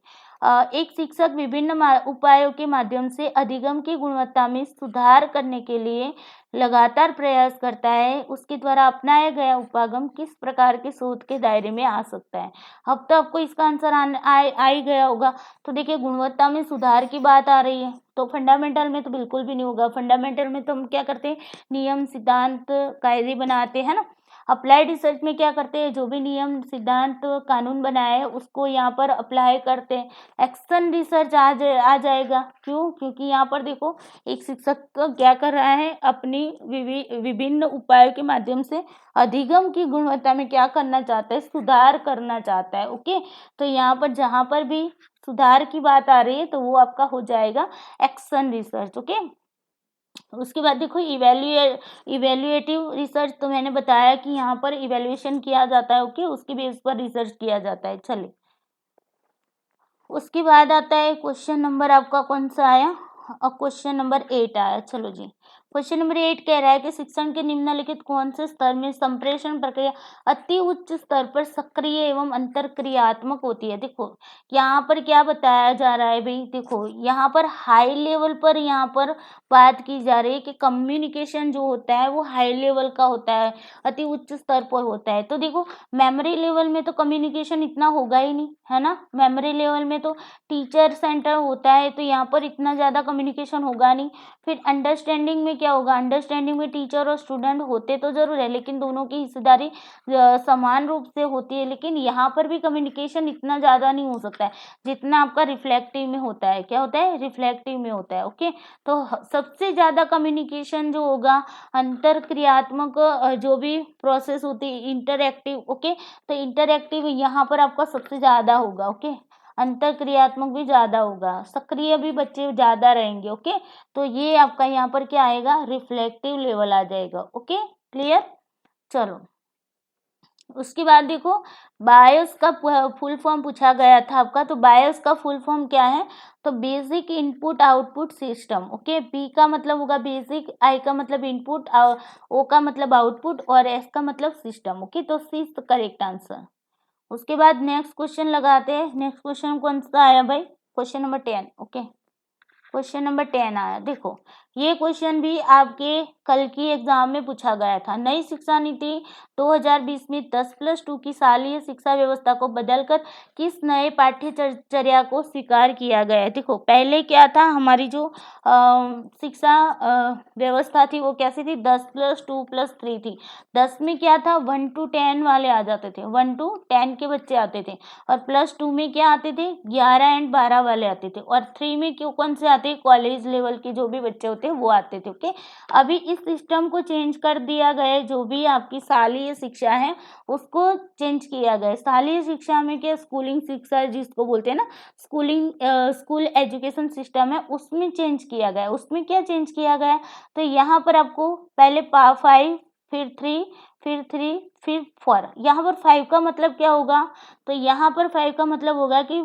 S1: एक शिक्षक विभिन्न उपायों के माध्यम से अधिगम की गुणवत्ता में सुधार करने के लिए लगातार प्रयास करता है। उसके द्वारा अपनाया गया उपागम किस प्रकार के शोध के दायरे में आ सकता है। अब तो आपको इसका आंसर आ ही गया होगा। तो देखिए, गुणवत्ता में सुधार की बात आ रही है तो फंडामेंटल में तो बिल्कुल भी नहीं होगा। फंडामेंटल में तो हम क्या करते हैं, नियम सिद्धांत कायदे बनाते हैं ना। अप्लाइड रिसर्च में क्या करते हैं, जो भी नियम सिद्धांत कानून बनाए है उसको यहाँ पर अप्लाई करते हैं। एक्शन रिसर्च आ जाएगा। क्यों? क्योंकि यहाँ पर देखो, एक शिक्षक क्या कर रहा है, अपनी विभिन्न उपायों के माध्यम से अधिगम की गुणवत्ता में क्या करना चाहता है, सुधार करना चाहता है। ओके, तो यहाँ पर जहाँ पर भी सुधार की बात आ रही है तो वो आपका हो जाएगा एक्शन रिसर्च। ओके, उसके बाद देखो, इवेल्युएटिव रिसर्च तो मैंने बताया कि यहाँ पर इवेल्युएशन किया जाता है। ओके, उसके बेस पर रिसर्च किया जाता है। चलिए उसके बाद आता है क्वेश्चन नंबर आपका कौन सा आया, और क्वेश्चन नंबर 8 आया। चलो जी, क्वेश्चन नंबर 8 कह रहा है कि शिक्षण के निम्नलिखित कौन से स्तर में संप्रेषण प्रक्रिया अति उच्च स्तर पर सक्रिय एवं अंतरक्रियात्मक होती है। देखो यहाँ पर क्या बताया जा रहा है भाई, देखो यहाँ पर हाई लेवल पर यहाँ पर बात की जा रही है कि कम्युनिकेशन जो होता है वो हाई लेवल का होता है, अति उच्च स्तर पर होता है। तो देखो, मेमोरी लेवल में तो कम्युनिकेशन इतना होगा ही नहीं, है ना। मेमोरी लेवल में तो टीचर सेंटर होता है तो यहाँ पर इतना ज़्यादा कम्युनिकेशन होगा नहीं। फिर अंडरस्टैंडिंग में क्या होगा, अंडरस्टैंडिंग में टीचर और स्टूडेंट होते तो जरूर है लेकिन दोनों की हिस्सेदारी समान रूप से होती है। लेकिन यहाँ पर भी कम्युनिकेशन इतना ज़्यादा नहीं हो सकता है जितना आपका रिफ्लेक्टिव में होता है। क्या होता है, रिफ्लेक्टिव में होता है। ओके, तो सबसे ज़्यादा कम्युनिकेशन जो होगा अंतरक्रियात्मक जो भी प्रोसेस होती है इंटरएक्टिव। ओके, तो इंटरएक्टिव यहाँ पर आपका सबसे ज़्यादा होगा। ओके, अंतरक्रियात्मक भी ज़्यादा होगा, सक्रिय भी बच्चे ज़्यादा रहेंगे। ओके, तो ये आपका यहाँ पर क्या आएगा, रिफ्लेक्टिव लेवल आ जाएगा। Okay, clear. चलो उसके बाद देखो, बायोस का फुल फॉर्म पूछा गया था आपका, तो बायोस का फुल फॉर्म क्या है, तो basic input output system. Okay, B का मतलब होगा बेसिक, आई का मतलब इनपुट, ओ का मतलब आउटपुट और एस का मतलब सिस्टम। ओके, तो सी इज द करेक्ट आंसर। उसके बाद नेक्स्ट क्वेश्चन लगाते हैं। नेक्स्ट क्वेश्चन कौन सा आया भाई, question number 10। Okay, question number 10 आया। देखो ये क्वेश्चन भी आपके कल की एग्जाम में पूछा गया था। नई शिक्षा नीति 2020 में 10+2 की शालेय शिक्षा व्यवस्था को बदलकर किस नए पाठ्यचर्या को स्वीकार किया गया है। देखो पहले क्या था, हमारी जो शिक्षा व्यवस्था थी वो कैसी थी, 10+2+3 थी। 10 में क्या था, 1 to 10 वाले आ जाते थे, 1 to 10 के बच्चे आते थे। और +2 में क्या आते थे, 11 and 12 वाले आते थे। और 3 में क्यों कौन से आते, कॉलेज लेवल के जो भी बच्चे होते हैं वो आते थे। ओके, अभी इस सिस्टम को चेंज कर दिया गया, जो भी आपकी शालेय शिक्षा है उसको चेंज किया गया। शालेय शिक्षा में क्या, स्कूलिंग शिक्षा जिसको बोलते हैं ना, स्कूल एजुकेशन सिस्टम है, उसमें चेंज किया गया। उसमें क्या चेंज किया गया, तो यहाँ पर आपको पहले 5, फिर 3, फिर 3, फिर 4। यहाँ पर 5 का मतलब क्या होगा, तो यहाँ पर 5 का मतलब होगा कि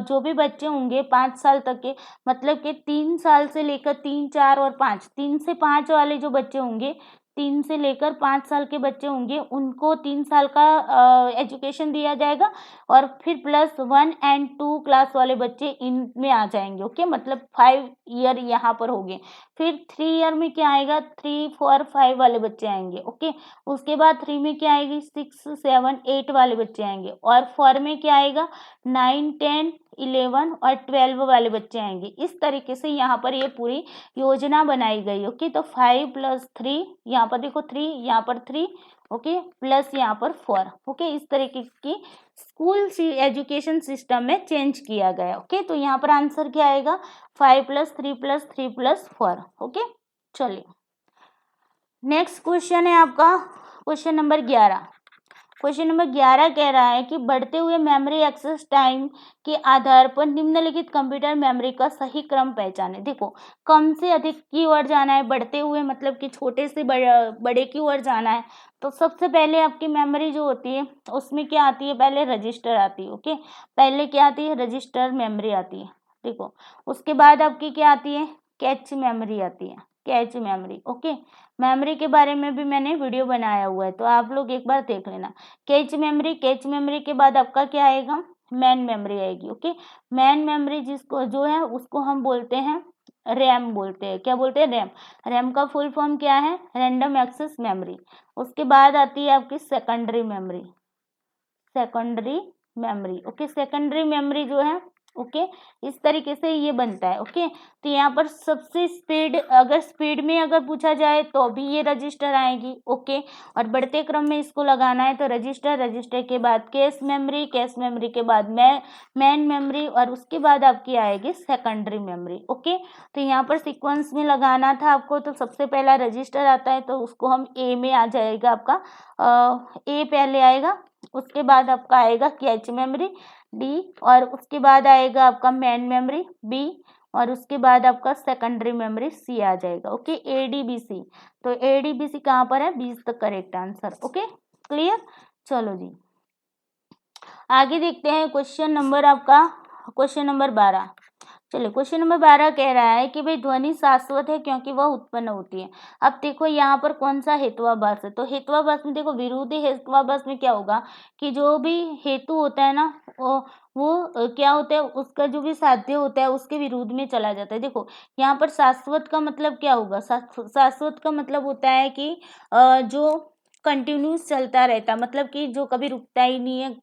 S1: जो भी बच्चे होंगे 5 साल तक के, मतलब कि 3 साल से लेकर 3, 4 और 5, 3 से 5 वाले जो बच्चे होंगे, 3 से लेकर 5 साल के बच्चे होंगे, उनको 3 साल का एजुकेशन दिया जाएगा। और फिर +1 and 2 क्लास वाले बच्चे इनमें आ जाएंगे। ओके, मतलब 5 ईयर यहाँ पर हो गए। फिर 3 ईयर में क्या आएगा, 3, 4, 5 वाले बच्चे आएंगे। ओके, उसके बाद 3 में क्या आएगी, 6, 7, 8 वाले बच्चे आएंगे। और 4 में क्या आएगा, 9, 10, 11 और 12 वाले बच्चे आएंगे। इस तरीके से यहाँ पर ये पूरी योजना बनाई गई। ओके, तो 5 + 3, यहाँ पर देखो 3, यहाँ पर 3, ओके, प्लस यहाँ पर 4। ओके, इस तरीके की स्कूल एजुकेशन सिस्टम में चेंज किया गया। ओके, तो यहाँ पर आंसर क्या आएगा, 5 + 3 + 3 + 4। ओके, चलिए नेक्स्ट क्वेश्चन है आपका क्वेश्चन नंबर 11। क्वेश्चन नंबर 11 कह रहा है कि बढ़ते हुए मेमोरी एक्सेस टाइम के आधार पर निम्नलिखित कंप्यूटर मेमोरी का सही क्रम पहचाने। देखो, कम से अधिक की ओर जाना है, बढ़ते हुए मतलब कि छोटे से बड़े की ओर जाना है। तो सबसे पहले आपकी मेमोरी जो होती है उसमें क्या आती है, पहले रजिस्टर आती है। ओके, पहले क्या आती है, रजिस्टर मेमोरी आती है। देखो, उसके बाद आपकी क्या आती है, कैच मेमोरी आती है, कैच मेमोरी। ओके, मेमोरी के बारे में भी मैंने वीडियो बनाया हुआ है, तो आप लोग एक बार देख लेना। कैच मेमोरी के बाद आपका क्या आएगा, मेन मेमोरी आएगी। ओके, मेन मेमोरी जिसको जो है उसको हम बोलते हैं रैम बोलते हैं। क्या बोलते हैं, रैम। रैम का फुल फॉर्म क्या है, रैंडम एक्सेस मेमोरी। उसके बाद आती है आपकी secondary memory, secondary memory. Okay, secondary memory जो है, ओके, इस तरीके से ये बनता है। ओके, तो यहाँ पर सबसे स्पीड, अगर स्पीड में अगर पूछा जाए तो भी ये रजिस्टर आएगी। ओके, और बढ़ते क्रम में इसको लगाना है तो रजिस्टर, रजिस्टर के बाद कैश मेमोरी, कैश मेमोरी के बाद मेन मेमोरी, और उसके बाद आपकी आएगी सेकेंडरी मेमोरी। ओके, तो यहाँ पर सीक्वेंस में लगाना था आपको, तो सबसे पहला रजिस्टर आता है तो उसको हम ए में आ जाएगा आपका, ए पहले आएगा, उसके बाद आपका आएगा कैच मेमोरी डी, और उसके बाद आएगा आपका मेन मेमोरी बी, और उसके बाद आपका सेकेंडरी मेमोरी सी आ जाएगा। Okay, ADBC. तो एडीबीसी कहाँ पर है, B is the correct answer. Okay, clear. चलो जी, आगे देखते हैं क्वेश्चन नंबर आपका, क्वेश्चन नंबर 12। चलिए, क्वेश्चन नंबर 12 कह रहा है कि भाई ध्वनि शाश्वत है क्योंकि वह उत्पन्न होती है। अब देखो यहाँ पर कौन सा हेतुवाभास है, तो हेतुवाभास में देखो, विरोधी हेतुवाभास में क्या होगा कि जो भी हेतु होता है ना, वो क्या होता है, उसका जो भी साध्य होता है उसके विरोध में चला जाता है। देखो, यहाँ पर शाश्वत का मतलब क्या होगा, शाश्वत का मतलब होता है कि जो कंटिन्यूस चलता रहता, मतलब कि जो कभी रुकता ही नहीं है,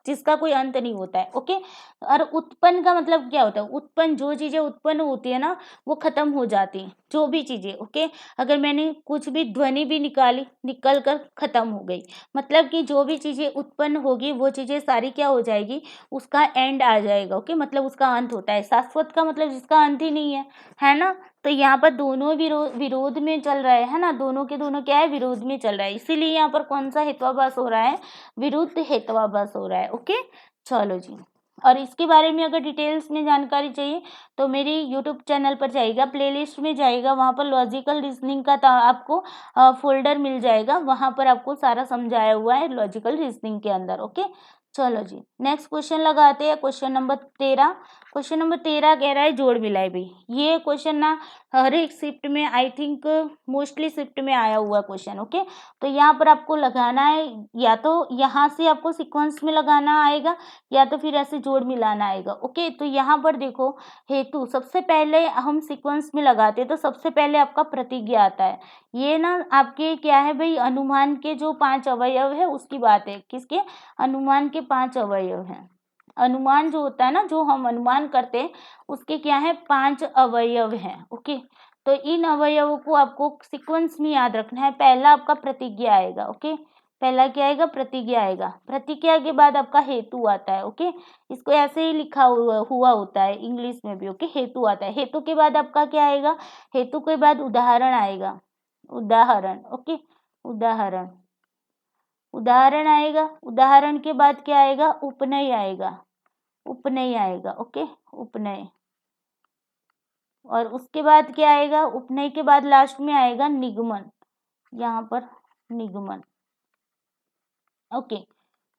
S1: जिसका कोई अंत नहीं होता है। ओके, और उत्पन्न का मतलब क्या होता है, उत्पन्न, जो चीजें उत्पन्न होती है ना वो खत्म हो जाती हैं, जो भी चीजें। ओके, अगर मैंने कुछ भी ध्वनि भी निकाली, निकल कर खत्म हो गई, मतलब कि जो भी चीजें उत्पन्न होगी वो चीजें सारी क्या हो जाएगी, उसका एंड आ जाएगा। ओके, मतलब उसका अंत होता है। शाश्वत का मतलब जिसका अंत ही नहीं है ना। तो यहाँ पर दोनों विरोध में चल रहा है ना, दोनों के दोनों क्या है, विरोध में चल रहा है, इसीलिए यहाँ पर कौन सा हेतुवाभास हो रहा है, विरुद्ध हेतुवाभास हो रहा है। ओके, चलो जी, और इसके बारे में अगर डिटेल्स में जानकारी चाहिए तो मेरी यूट्यूब चैनल पर जाइएगा, प्लेलिस्ट में जाइएगा, वहाँ पर लॉजिकल रीजनिंग का आपको फोल्डर मिल जाएगा, वहाँ पर आपको सारा समझाया हुआ है लॉजिकल रीजनिंग के अंदर। ओके, चलो जी, नेक्स्ट क्वेश्चन लगाते हैं, क्वेश्चन नंबर 13। क्वेश्चन नंबर 13 कह रहा है जोड़ मिलाई भी। ये क्वेश्चन ना हर एक शिफ्ट में, आई थिंक मोस्टली शिफ्ट में आया हुआ क्वेश्चन। ओके, तो यहाँ पर आपको लगाना है, या तो यहाँ से आपको सीक्वेंस में लगाना आएगा, या तो फिर ऐसे जोड़ मिलाना आएगा। ओके, तो यहाँ पर देखो, हेतु सबसे पहले हम सीक्वेंस में लगाते हैं तो सबसे पहले आपका प्रतिज्ञा आता है। ये ना आपके क्या है भाई, अनुमान के जो 5 अवयव है उसकी बात है, किसके, अनुमान के 5 अवयव हैं। अनुमान जो होता है ना, जो हम अनुमान करते हैं उसके क्या है, 5 अवयव हैं। ओके, तो इन अवयवों को आपको सीक्वेंस में याद रखना है। पहला आपका प्रतिज्ञा आएगा। ओके, पहला क्या आएगा, प्रतिज्ञा आएगा। प्रतिज्ञा के बाद आपका हेतु आता है। ओके, इसको ऐसे ही लिखा हुआ होता है इंग्लिश में भी। ओके, हेतु आता है, हेतु के बाद आपका क्या आएगा, हेतु के बाद उदाहरण आएगा, उदाहरण। ओके, उदाहरण, उदाहरण आएगा, उदाहरण के बाद क्या आएगा, उपनय आएगा, उपनय आएगा। ओके, उपनय, और उसके बाद क्या आएगा, उपनय के बाद लास्ट में आएगा निगमन, यहाँ पर निगमन। ओके,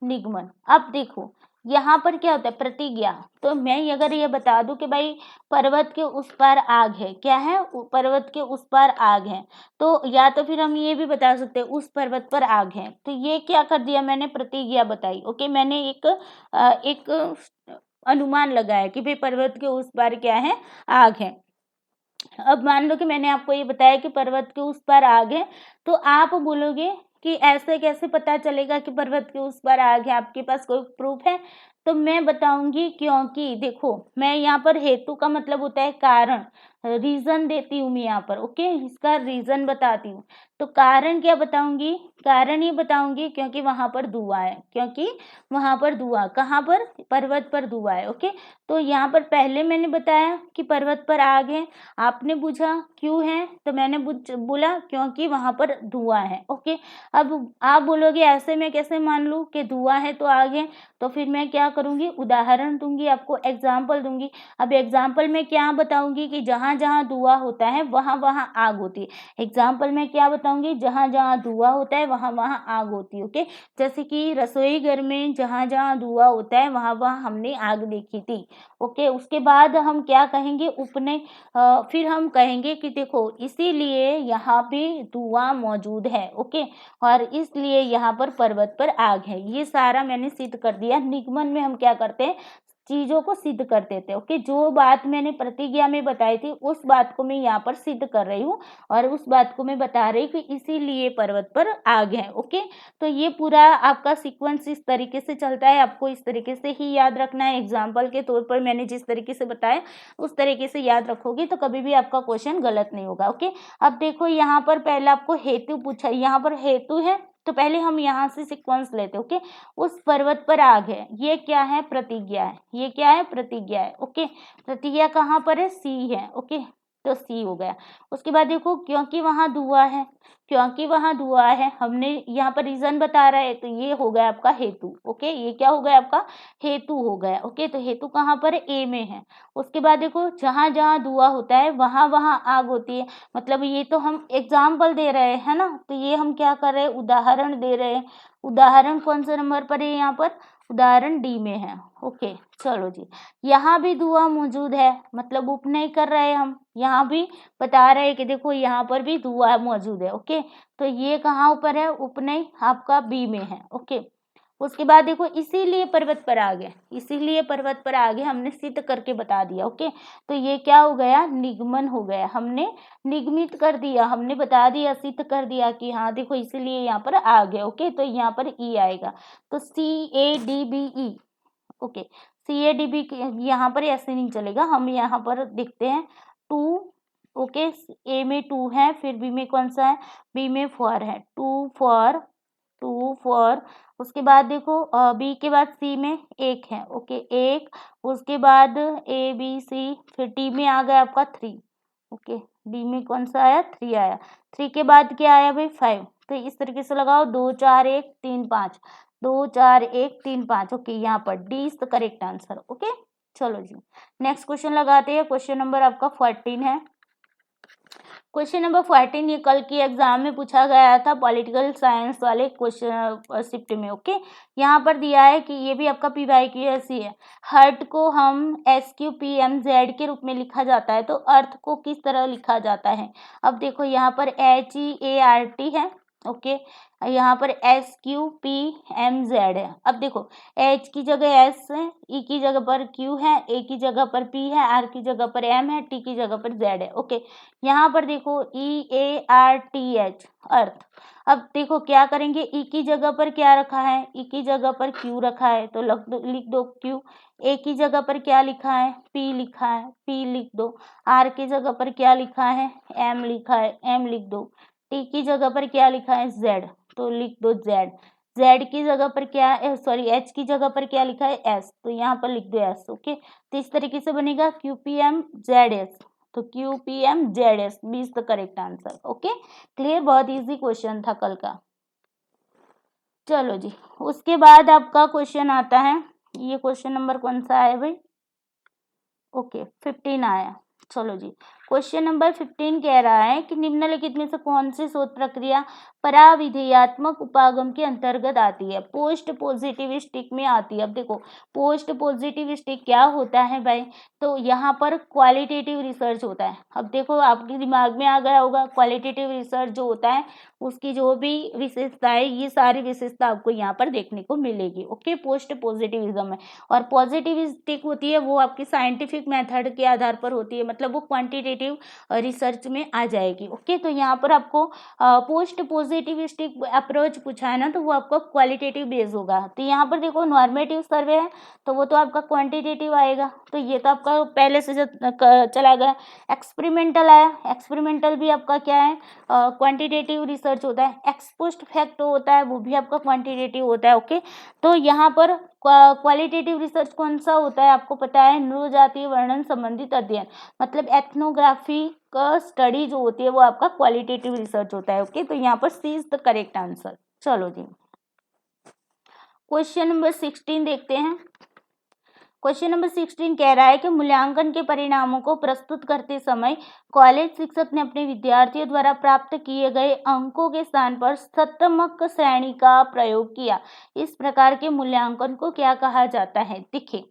S1: निगमन। अब देखो यहाँ पर क्या होता है, प्रतिज्ञा। तो मैं अगर ये बता दूं कि भाई पर्वत के उस पार आग है, क्या है, पर्वत के उस पार आग है, तो या तो फिर हम ये भी बता सकते हैं उस पर्वत पर आग है। तो ये क्या कर दिया मैंने, प्रतिज्ञा बताई। ओके, मैंने एक अनुमान लगाया कि भाई पर्वत के उस पार क्या है, आग है। अब मान लो कि मैंने आपको ये बताया कि पर्वत के उस पार आग है, तो आप बोलोगे कि ऐसे कैसे पता चलेगा कि पर्वत के उस पार आग है, आपके पास कोई प्रूफ है? तो मैं बताऊंगी, क्योंकि देखो मैं यहाँ पर हेतु का मतलब होता है कारण, रीजन देती हूँ मैं यहाँ पर। ओके, इसका रीजन बताती हूँ। तो कारण क्या बताऊंगी, कारण ये बताऊंगी क्योंकि वहां पर धुआं है, क्योंकि वहां पर धुआं, कहाँ पर, पर्वत पर धुआं है। ओके, तो यहाँ पर पहले मैंने बताया कि पर्वत पर आग है, आपने पूछा क्यों है, तो मैंने बोला क्योंकि वहां पर धुआं है। ओके, अब आप बोलोगे ऐसे मैं कैसे मान लूं कि धुआं है तो आग है, तो फिर मैं क्या करूंगी, उदाहरण दूंगी, आपको एग्जाम्पल दूंगी। अब एग्जाम्पल में क्या बताऊंगी कि जहां जहां धुआं होता है वहां वहां आग होती है। एग्जाम्पल में क्या बताऊंगी, जहां जहां धुआं होता है वहां वहां आग होती है। ओके, जैसे कि रसोई घर में जहां जहां धुआं होता है वहां वहां हमने आग देखी थी। ओके, उसके बाद हम क्या कहेंगे, उपने फिर हम कहेंगे कि देखो इसीलिए यहाँ पे धुआं मौजूद है। ओके, और इसलिए यहाँ पर पर्वत पर आग है। ये सारा मैंने सिद्ध कर दिया। निगमन में हम क्या करते हैं, चीजों को सिद्ध कर देते हैं। ओके, जो बात मैंने प्रतिज्ञा में बताई थी उस बात को मैं यहाँ पर सिद्ध कर रही हूँ, और उस बात को मैं बता रही हूँ कि इसीलिए पर्वत पर आग है। ओके, तो ये पूरा आपका सीक्वेंस इस तरीके से चलता है, आपको इस तरीके से ही याद रखना है। एग्जाम्पल के तौर पर मैंने जिस तरीके से बताया उस तरीके से याद रखोगे तो कभी भी आपका क्वेश्चन गलत नहीं होगा। ओके, अब देखो यहाँ पर पहले आपको हेतु पूछा, यहाँ पर हेतु है, तो पहले हम यहाँ से सीक्वेंस लेते। ओके, उस पर्वत पर आग है, ये क्या है, प्रतिज्ञा है, ये क्या है, प्रतिज्ञा है। ओके, प्रतिज्ञा कहाँ पर है, सी है। ओके, तो सी हो गया। उसके बाद देखो क्योंकि वहां धुआं है, क्योंकि वहां धुआं है, हमने यहाँ पर रीजन बता रहा है, तो ये हो गया आपका हेतु। ओके, ये क्या हो गया आपका, हेतु हो गया। ओके, तो हेतु कहाँ पर है, ए में है। उसके बाद देखो जहां जहां धुआं होता है वहां वहां आग होती है, मतलब ये तो हम एग्जाम्पल दे रहे हैं ना, तो ये हम क्या कर रहे हैं, उदाहरण दे रहे हैं। उदाहरण कौन से नंबर पर है यहाँ पर, उदाहरण डी में है। ओके, चलो जी, यहाँ भी धुआं मौजूद है, मतलब उपनय कर रहे हैं हम, यहाँ भी बता रहे हैं कि देखो यहाँ पर भी धुआं मौजूद है। ओके, तो ये कहाँ ऊपर है, उपनय आपका बी में है। ओके, उसके बाद देखो इसीलिए पर्वत पर आ गए, इसीलिए पर्वत पर आ गए, हमने सिद्ध करके बता दिया। ओके, तो ये क्या हो गया, निगमन हो गया, हमने निगमित कर दिया, हमने बता दिया, सिद्ध कर दिया कि हाँ देखो इसीलिए यहाँ पर आ गए। ओके, तो यहाँ पर ई आएगा, तो CADBE। ओके, CADB यहाँ पर ऐसे नहीं चलेगा, हम यहाँ पर देखते हैं 2। ओके, ए में 2 है, फिर बी में कौन सा है, बी में 4 है, 2 4 उसके बाद देखो बी के बाद सी में 1 है। ओके, 1, उसके बाद ABC, फिर डी में आ गया आपका 3। ओके, डी में कौन सा आया, 3 आया। 3 के बाद क्या आया भाई, 5। तो इस तरीके से लगाओ, 2 4 1 3 5, 2 4 1 3 5। ओके, यहाँ पर D is the correct answer. Okay, चलो जी नेक्स्ट क्वेश्चन लगाते हैं। क्वेश्चन नंबर आपका 14 है। क्वेश्चन नंबर 14 ये कल की एग्जाम में पूछा गया था, पॉलिटिकल साइंस वाले क्वेश्चन शिफ्ट में। ओके, यहाँ पर दिया है कि ये भी आपका PYQS ही है। हर्ट को हम SQPMZ के रूप में लिखा जाता है, तो अर्थ को किस तरह लिखा जाता है। अब देखो यहाँ पर HEART है। ओके, यहाँ पर SQPMZ है। अब देखो H की जगह S है, E की जगह पर Q है, A की जगह पर P है, R की जगह पर M है, T की जगह पर Z है। ओके, यहाँ पर देखो EARTH, अर्थ। अब देखो क्या करेंगे, E की जगह पर क्या रखा है, E की जगह पर Q रखा है, तो लिख दो Q। A की जगह पर क्या लिखा है, P लिखा है, P लिख दो। R की जगह पर क्या लिखा है, M लिखा है, M लिख दो। T की जगह पर क्या लिखा है, Z, तो लिख दो Z। Z की जगह पर क्या, सॉरी H की जगह पर क्या लिखा है, S, तो यहाँ पर लिख दो S। ओके, तो इस तरीके से बनेगा QPMZS, तो QPMZS B is the correct answer. Okay, clear, बहुत इजी क्वेश्चन था कल का। चलो जी, उसके बाद आपका क्वेश्चन आता है, ये क्वेश्चन नंबर कौन सा है भाई, ओके 15 आया। चलो जी, क्वेश्चन नंबर 15 कह रहा है कि निम्नलिखित में से कौन सी शोध प्रक्रिया पराविधेयात्मक उपागम के अंतर्गत आती है, पोस्ट पॉजिटिविस्टिक में आती है। अब देखो पोस्ट पॉजिटिविस्टिक क्या होता है भाई, तो यहाँ पर क्वालिटेटिव रिसर्च होता है। अब देखो आपके दिमाग में आ गया होगा, क्वालिटेटिव रिसर्च जो होता है उसकी जो भी विशेषता है, ये सारी विशेषता आपको यहाँ पर देखने को मिलेगी। ओके, पोस्ट पॉजिटिविज्म में। और पॉजिटिविस्टिक होती है वो आपकी साइंटिफिक मेथड के आधार पर होती है, मतलब वो क्वांटिटेटिव क्वालिटेटिव रिसर्च में आ जाएगी। ओके, तो यहाँ पर आपको पोस्ट पॉजिटिविस्टिक अप्रोच पूछा है ना, तो वो आपका क्वालिटेटिव बेस होगा। तो यहाँ पर देखो नॉर्मेटिव सर्वे है तो वो तो आपका क्वांटिटेटिव आएगा, तो ये तो आपका पहले से चला गया। एक्सपेरिमेंटल आया, एक्सपेरिमेंटल भी आपका क्या है, क्वांटिटेटिव रिसर्च होता है। एक्स पोस्ट फैक्ट होता है, वो भी आपका क्वांटिटेटिव होता है। ओके, तो यहाँ पर क्वालिटेटिव रिसर्च कौन सा होता है आपको पता है, नृजातीय वर्णन संबंधित अध्ययन, मतलब एथनोग्राफी का स्टडी जो होती है वो आपका क्वालिटेटिव रिसर्च होता है। ओके, तो यहाँ पर सी इज द करेक्ट आंसर। चलो जी, क्वेश्चन नंबर 16 देखते हैं। क्वेश्चन नंबर 16 कह रहा है कि मूल्यांकन के परिणामों को प्रस्तुत करते समय कॉलेज शिक्षक ने अपने विद्यार्थियों द्वारा प्राप्त किए गए अंकों के स्थान पर शतमक श्रेणी का प्रयोग किया। इस प्रकार के मूल्यांकन को क्या कहा जाता है? देखिए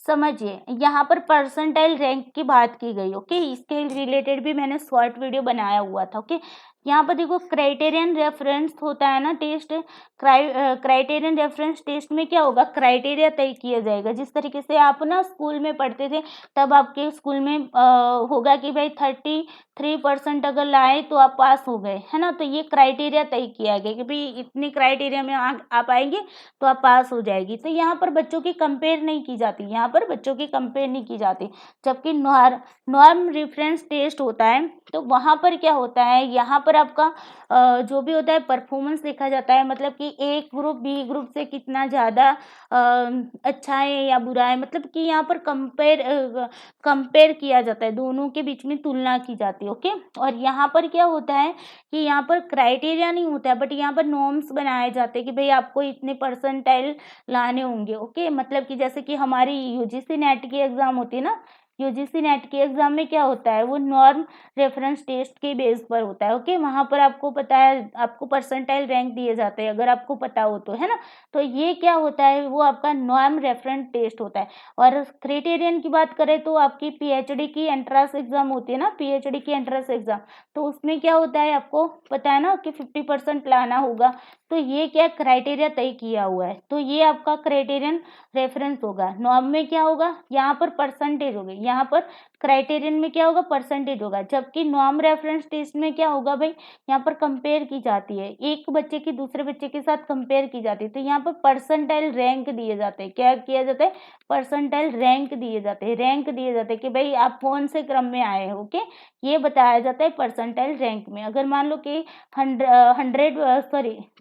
S1: समझिए, यहाँ पर परसेंटाइल रैंक की बात की गई। ओके, इसके रिलेटेड भी मैंने शॉर्ट वीडियो बनाया हुआ था। ओके, यहाँ पर देखो क्राइटेरियन रेफरेंस होता है ना टेस्ट, क्राइटेरियन रेफरेंस टेस्ट में क्या होगा, क्राइटेरिया तय किया जाएगा। जिस तरीके से आप ना स्कूल में पढ़ते थे तब आपके स्कूल में होगा कि भाई 33% अगर लाए तो आप पास हो गए, है ना। तो ये क्राइटेरिया तय किया गया कि भाई इतनी क्राइटेरिया में आप आएंगे तो आप पास हो जाएगी। तो यहाँ पर बच्चों की कंपेयर नहीं की जाती, यहाँ पर बच्चों की कंपेयर नहीं की जाती। जबकि नॉर्म रेफरेंस टेस्ट होता है तो वहाँ पर क्या होता है, यहाँ पर आपका जो भी होता है परफॉर्मेंस देखा जाता है, मतलब कि एक ग्रुप बी ग्रुप से कितना ज़्यादा अच्छा है या बुरा है, मतलब कि यहाँ पर कंपेयर किया जाता है, दोनों के बीच में तुलना की जाती है। ओके, और यहाँ पर क्या होता है कि यहाँ पर क्राइटेरिया नहीं होता है, बट यहाँ पर नॉर्म्स बनाए जाते हैं कि भाई आपको इतने परसेंटाइल लाने होंगे। ओके, मतलब कि जैसे कि हमारी यूजीसी नेट की एग्जाम होती है ना, यूजीसी नेट के एग्जाम में क्या होता है, वो नॉर्म रेफरेंस टेस्ट के बेस पर होता है। ओके, वहां पर आपको पता है आपको परसेंटाइल रैंक दिए जाते हैं, अगर आपको पता हो तो, है ना। तो ये क्या होता है, वो आपका नॉर्म रेफरेंस टेस्ट होता है। और क्राइटेरियन की बात करें तो आपकी पीएचडी की एंट्रेंस एग्जाम होती है ना, पीएचडी की एंट्रेंस एग्जाम, तो उसमें क्या होता है आपको पता है ना कि 50% लाना होगा। तो ये क्या क्राइटेरिया तय किया हुआ है, तो ये आपका क्राइटेरियन रेफरेंस होगा। नॉर्म में क्या होगा, यहाँ पर परसेंटेज होगी, यहाँ पर क्राइटेरियन में क्या होगा, परसेंटेज होगा। जबकि नॉर्म रेफरेंस टेस्ट में क्या होगा भाई, यहाँ पर कंपेयर की जाती है, एक बच्चे की दूसरे बच्चे के साथ कंपेयर की जाती है। तो यहाँ पर परसेंटाइल रैंक दिए जाते हैं, क्या किया जाता है, परसेंटाइल रैंक दिए जाते हैं, रैंक दिए जाते हैं कि भाई आप कौन से क्रम में आए हो। ओके, ये बताया जाता है परसेंटाइल रैंक में। अगर मान लो कि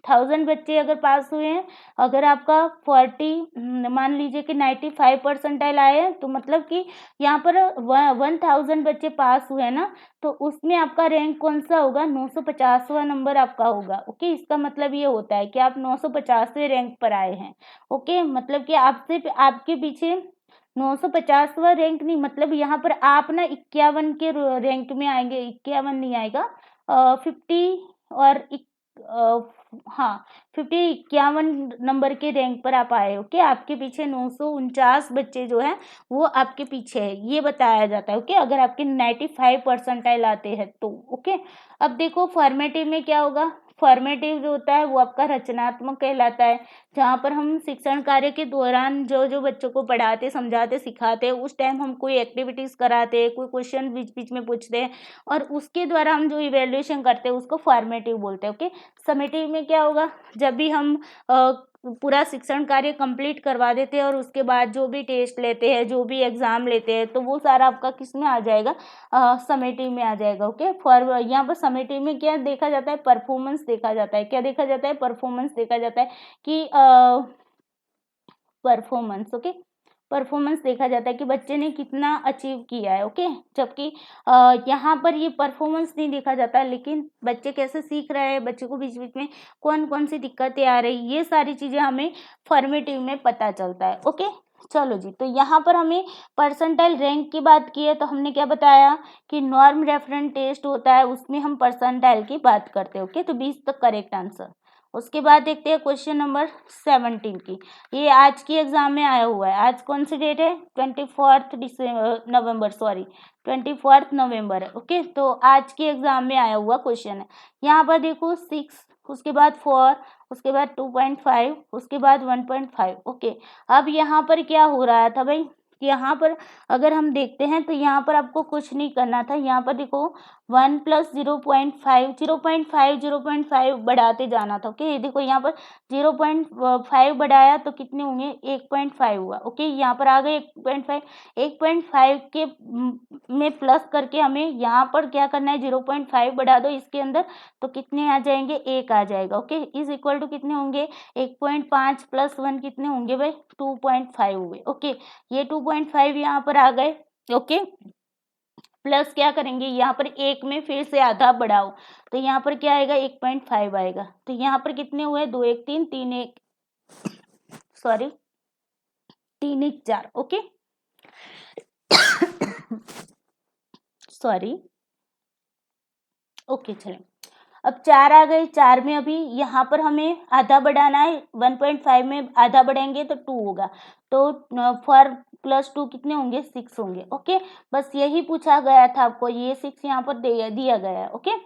S1: 1000 बच्चे अगर पास हुए हैं, अगर आपका 40 मान लीजिए कि 95 परसेंटाइल आए हैं, तो मतलब कि यहाँ पर 1000 बच्चे पास हुए ना, तो उसमें आपका रैंक कौन सा होगा, 950वां नंबर आपका होगा। ओके, इसका मतलब ये होता है कि आप 950वें रैंक पर आए हैं। ओके, मतलब कि आपसे आपके पीछे 950वां रैंक नहीं, मतलब यहाँ पर आप ना 51 के रैंक में आएंगे, 51 नहीं आएगा, 50 और हाँ 51 नंबर के रैंक पर आप आए। ओके, आपके पीछे 949 बच्चे जो हैं वो आपके पीछे है, ये बताया जाता है। ओके, अगर आपके 95 परसेंटाइल आते हैं तो। ओके, अब देखो फॉर्मेटिव में क्या होगा, फॉर्मेटिव जो होता है वो आपका रचनात्मक कहलाता है, जहाँ पर हम शिक्षण कार्य के दौरान जो जो बच्चों को पढ़ाते समझाते सिखाते हैं उस टाइम हम कोई एक्टिविटीज कराते हैं, कोई क्वेश्चन बीच बीच में पूछते हैं और उसके द्वारा हम जो इवेल्युएशन करते हैं उसको फॉर्मेटिव बोलते हैं। ओके, समेटिव में क्या होगा, जब भी हम पूरा शिक्षण कार्य कंप्लीट करवा देते हैं और उसके बाद जो भी टेस्ट लेते हैं, जो भी एग्जाम लेते हैं, तो वो सारा आपका किस में आ जाएगा, समेटिव में आ जाएगा। ओके, फॉर यहाँ पर समेटिव में क्या देखा जाता है, परफॉर्मेंस देखा जाता है। क्या देखा जाता है, परफॉर्मेंस देखा जाता है कि परफॉर्मेंस। ओके, परफॉर्मेंस देखा जाता है कि बच्चे ने कितना अचीव किया है। ओके, जबकि यहाँ पर ये परफॉर्मेंस नहीं देखा जाता, लेकिन बच्चे कैसे सीख रहे हैं, बच्चे को बीच बीच में कौन कौन सी दिक्कतें आ रही, ये सारी चीजें हमें फॉर्मेटिव में पता चलता है। ओके, चलो जी, तो यहाँ पर हमें परसेंटाइल रैंक की बात की है, तो हमने क्या बताया कि नॉर्म रेफरेंस टेस्ट होता है, उसमें हम परसेंटाइल की बात करते हैं। ओके, तो 20 तक करेक्ट आंसर। उसके बाद देखते हैं क्वेश्चन नंबर 17 की, ये आज की एग्जाम में आया हुआ है। आज कौन सी डेट है, 24 नवंबर है। ओके, तो आज की एग्जाम में आया हुआ क्वेश्चन है। यहाँ पर देखो 6, उसके बाद 4, उसके बाद 2.5, उसके बाद 1.5। ओके, अब यहाँ पर क्या हो रहा था भाई, यहाँ पर अगर हम देखते हैं तो यहाँ पर आपको कुछ नहीं करना था। यहाँ पर देखो 1 + 0.5 0.5 बढ़ाते जाना था। ओके, देखो यहाँ पर 0.5 बढ़ाया तो कितने होंगे, 1.5 हुआ। ओके, यहाँ पर आ गए 1.5। 1.5 के में प्लस करके हमें यहाँ पर क्या करना है, 0.5 बढ़ा दो इसके अंदर तो कितने आ जाएंगे, 1 आ जाएगा। ओके, इज इक्वल टू कितने होंगे, 1.5 + 1 कितने होंगे भाई, 2.5 हुए। ओके, ये 2.5 यहाँ पर आ गए। ओके, प्लस क्या करेंगे, यहाँ पर 1 में फिर से आधा बढ़ाओ तो यहाँ पर क्या आएगा, 1.5 आएगा। तो यहाँ पर कितने हुए, 2 1 3 3 1 सॉरी 3 1 4। Okay sorry. ओके चलें, अब 4 आ गए। 4 में अभी यहाँ पर हमें आधा बढ़ाना है, 1.5 में आधा बढ़ाएंगे तो 2 होगा। तो 4 + 2 कितने होंगे, 6 होंगे। ओके, बस यही पूछा गया था आपको, ये 6 यहाँ पर दिया गया है। ओके,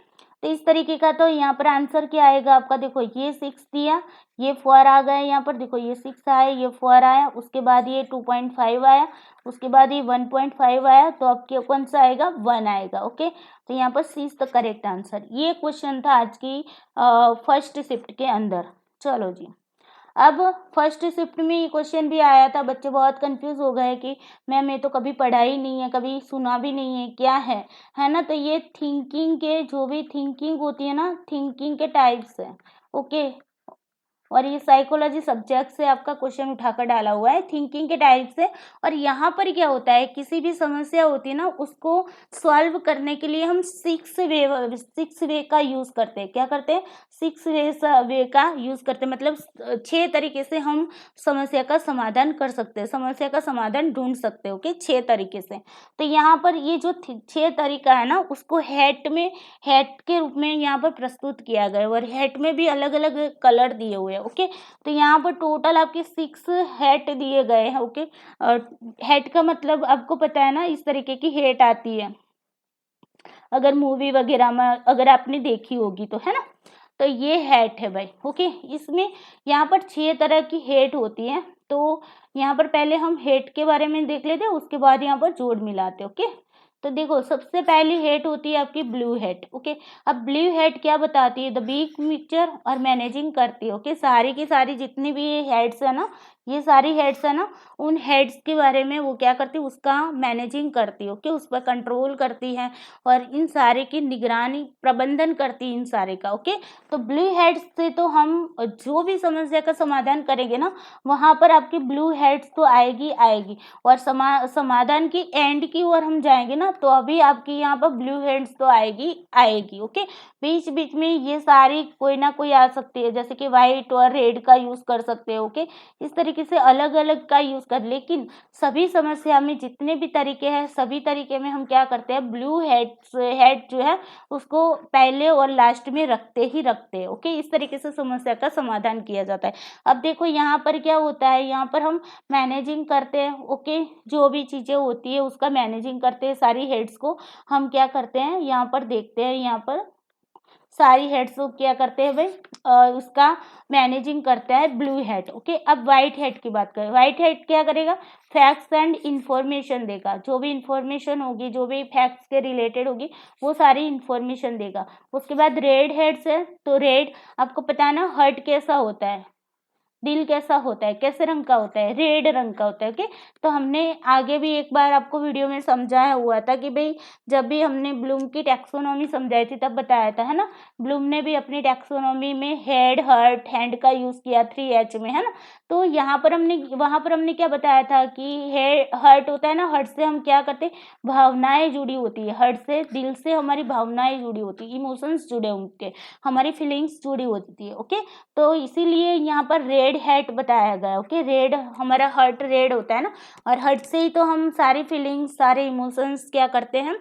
S1: तो इस तरीके का तो यहाँ पर आंसर क्या आएगा आपका, देखो ये 6 दिया, ये 4 आ गए यहाँ पर, देखो ये 6 आया, ये 4 आया, उसके बाद ये 2.5 आया, उसके बाद ये 1.5 आया, तो अब क्या कौन सा आएगा, 1 आएगा। ओके, तो यहाँ पर सी इज द करेक्ट आंसर। ये क्वेश्चन था आज की फर्स्ट शिफ्ट के अंदर। चलो जी, अब फर्स्ट शिफ्ट में ये क्वेश्चन भी आया था, बच्चे बहुत कंफ्यूज हो गए कि मैम ये तो कभी पढ़ा ही नहीं है, कभी सुना भी नहीं है, क्या है ना। तो ये थिंकिंग के, जो भी थिंकिंग होती है ना, थिंकिंग के टाइप्स है। ओके, और ये साइकोलॉजी सब्जेक्ट से आपका क्वेश्चन उठाकर डाला हुआ है, थिंकिंग के टाइप से। और यहाँ पर क्या होता है, किसी भी समस्या होती है ना, उसको सॉल्व करने के लिए हम 6 वे का यूज करते हैं। क्या करते हैं, 6 वे का यूज करते हैं, मतलब 6 तरीके से हम समस्या का समाधान कर सकते हैं, समस्या का समाधान ढूंढ सकते हैं। ओके, 6 तरीके से। तो यहाँ पर ये जो 6 तरीका है ना, उसको हैट के रूप में यहाँ पर प्रस्तुत किया गया है, और हैट में भी अलग अलग कलर दिए हुए हैं। ओके, तो यहाँ पर टोटल आपके 6 हैट दिए गए हैं। ओके, हैट का मतलब आपको पता है ना, इस तरीके की हैट आती है, अगर मूवी वगैरह में अगर आपने देखी होगी तो, है ना। तो ये हैट है भाई। ओके, इसमें यहाँ पर 6 तरह की हैट होती है। तो यहाँ पर पहले हम हैट के बारे में देख लेते हैं, उसके बाद यहाँ पर जोड़ मिलाते। ओके, तो देखो सबसे पहली हेड होती है आपकी ब्लू हेड। ओके, अब ब्लू हेड क्या बताती है, द बिग पिक्चर और मैनेजिंग करती है। ओके, सारी की सारी जितनी भी हेड्स है ना, ये सारी हेड्स है ना, उन हेड्स के बारे में वो क्या करती है, उसका मैनेजिंग करती है। ओके, उस पर कंट्रोल करती है और इन सारे की निगरानी प्रबंधन करती है इन सारे का। ओके, तो ब्लू हेड्स से तो हम जो भी समस्या का समाधान करेंगे ना, वहां पर आपकी ब्लू हेड्स तो आएगी आएगी, और समाधान की एंड की ओर हम जाएंगे ना, तो अभी आपकी यहाँ पर ब्लू हेड्स तो आएगी आएगी। ओके, बीच बीच में ये सारी कोई ना कोई आ सकती है, जैसे कि व्हाइट और रेड का यूज कर सकते हो। ओके, इस तरीके से अलग अलग का यूज कर, लेकिन सभी समस्या में जितने भी तरीके हैं, सभी तरीके में हम क्या करते हैं, ब्लू हेड जो है उसको पहले और लास्ट में रखते हैं। ओके, इस तरीके से समस्या का समाधान किया जाता है। अब देखो यहाँ पर क्या होता है, यहाँ पर हम मैनेजिंग करते हैं। ओके, जो भी चीजें होती है उसका मैनेजिंग करते हैं, सारी हेड्स को हम क्या करते हैं, यहाँ पर देखते हैं, यहाँ पर सारी हेड्स को क्या करते हैं भाई, उसका मैनेजिंग करता है ब्लू हेड। ओके, अब व्हाइट हेड की बात करें, व्हाइट हेड क्या करेगा, फैक्ट्स एंड इंफॉर्मेशन देगा, जो भी इंफॉर्मेशन होगी, जो भी फैक्ट्स के रिलेटेड होगी, वो सारी इंफॉर्मेशन देगा। उसके बाद रेड हेड्स है, तो रेड आपको पता है ना, हर्ट कैसा होता है, दिल कैसा होता है, कैसे रंग का होता है, रेड रंग का होता है। ओके, तो हमने आगे भी एक बार आपको वीडियो में समझाया हुआ था कि भाई जब भी हमने ब्लूम की टैक्सोनॉमी समझाई थी तब बताया था, है ना, ब्लूम ने भी अपनी टैक्सोनॉमी में हेड हर्ट हैंड का यूज किया 3H में, है ना। तो यहाँ पर वहां पर हमने क्या बताया था कि हेड हर्ट होता है ना, हर्ट से हम क्या करते, भावनाएं जुड़ी होती है, हर्ट से दिल से हमारी भावनाएं जुड़ी होती है, इमोशंस जुड़े होंगे, हमारी फीलिंग्स जुड़ी होती है। ओके, तो इसीलिए यहाँ पर रेड हैट बताया गया। ओके, रेड हमारा हर्ट रेड होता है ना, और हर्ट से ही तो हम सारी फीलिंग्स सारे इमोशंस क्या करते हैं,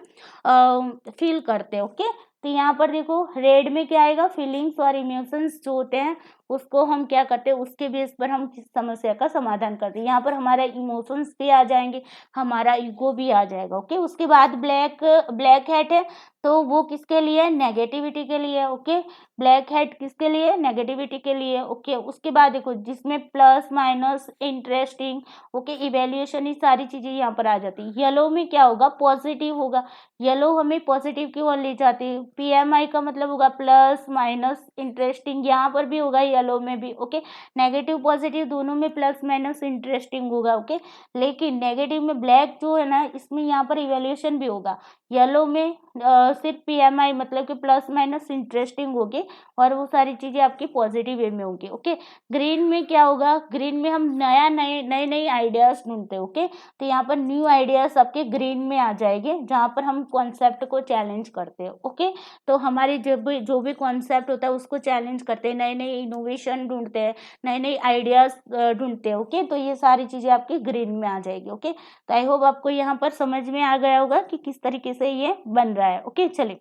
S1: फील करते हैं। ओके, तो यहाँ पर देखो रेड में क्या आएगा, फीलिंग्स और इमोशंस जो होते हैं उसको हम क्या करते हैं, उसके बेस पर हम किस समस्या का समाधान करते हैं। यहाँ पर हमारा इमोशंस भी आ जाएंगे, हमारा ईगो भी आ जाएगा। ओके, उसके बाद ब्लैक हैट है, तो वो किसके लिए, नेगेटिविटी के लिए। ओके, ब्लैक हेड किसके लिए, नेगेटिविटी के लिए। ओके, उसके बाद देखो जिसमें plus minus interesting, okay, evaluation, ये सारी चीजें यहाँ पर आ जाती है। येलो में क्या होगा, पॉजिटिव होगा, येलो हमें पॉजिटिव की ओर ले जाती है। पीएमआई का मतलब होगा प्लस माइनस इंटरेस्टिंग, यहाँ पर भी होगा येलो में भी। ओके, नेगेटिव पॉजिटिव दोनों में प्लस माइनस इंटरेस्टिंग होगा। ओके, लेकिन नेगेटिव में ब्लैक जो है ना, इसमें यहाँ पर इवेल्युएशन भी होगा। येलो में सिर्फ पीएमआई मतलब कि प्लस माइनस इंटरेस्टिंग होगी और वो सारी चीजें आपकी पॉजिटिव वे में होंगी। ओके, ग्रीन में क्या होगा, ग्रीन में हम नए नए आइडियाज ढूंढते हैं। ओके, तो यहाँ पर न्यू आइडियाज आपके ग्रीन में आ जाएंगे, जहाँ पर हम कॉन्सेप्ट को चैलेंज करते हैं। ओके, तो हमारी जो भी कॉन्सेप्ट होता है उसको चैलेंज करते हैं, नए नए इनोवेशन ढूंढते हैं, नए नए आइडियाज ढूंढते हैं। ओके, तो ये सारी चीजें आपकी ग्रीन में आ जाएगी। ओके, तो आई होप आपको यहाँ पर समझ में आ गया होगा कि किस तरीके से ये बन रहा है। ओके, चलिए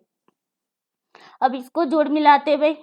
S1: अब इसको जोड़ मिलाते हैं भाई,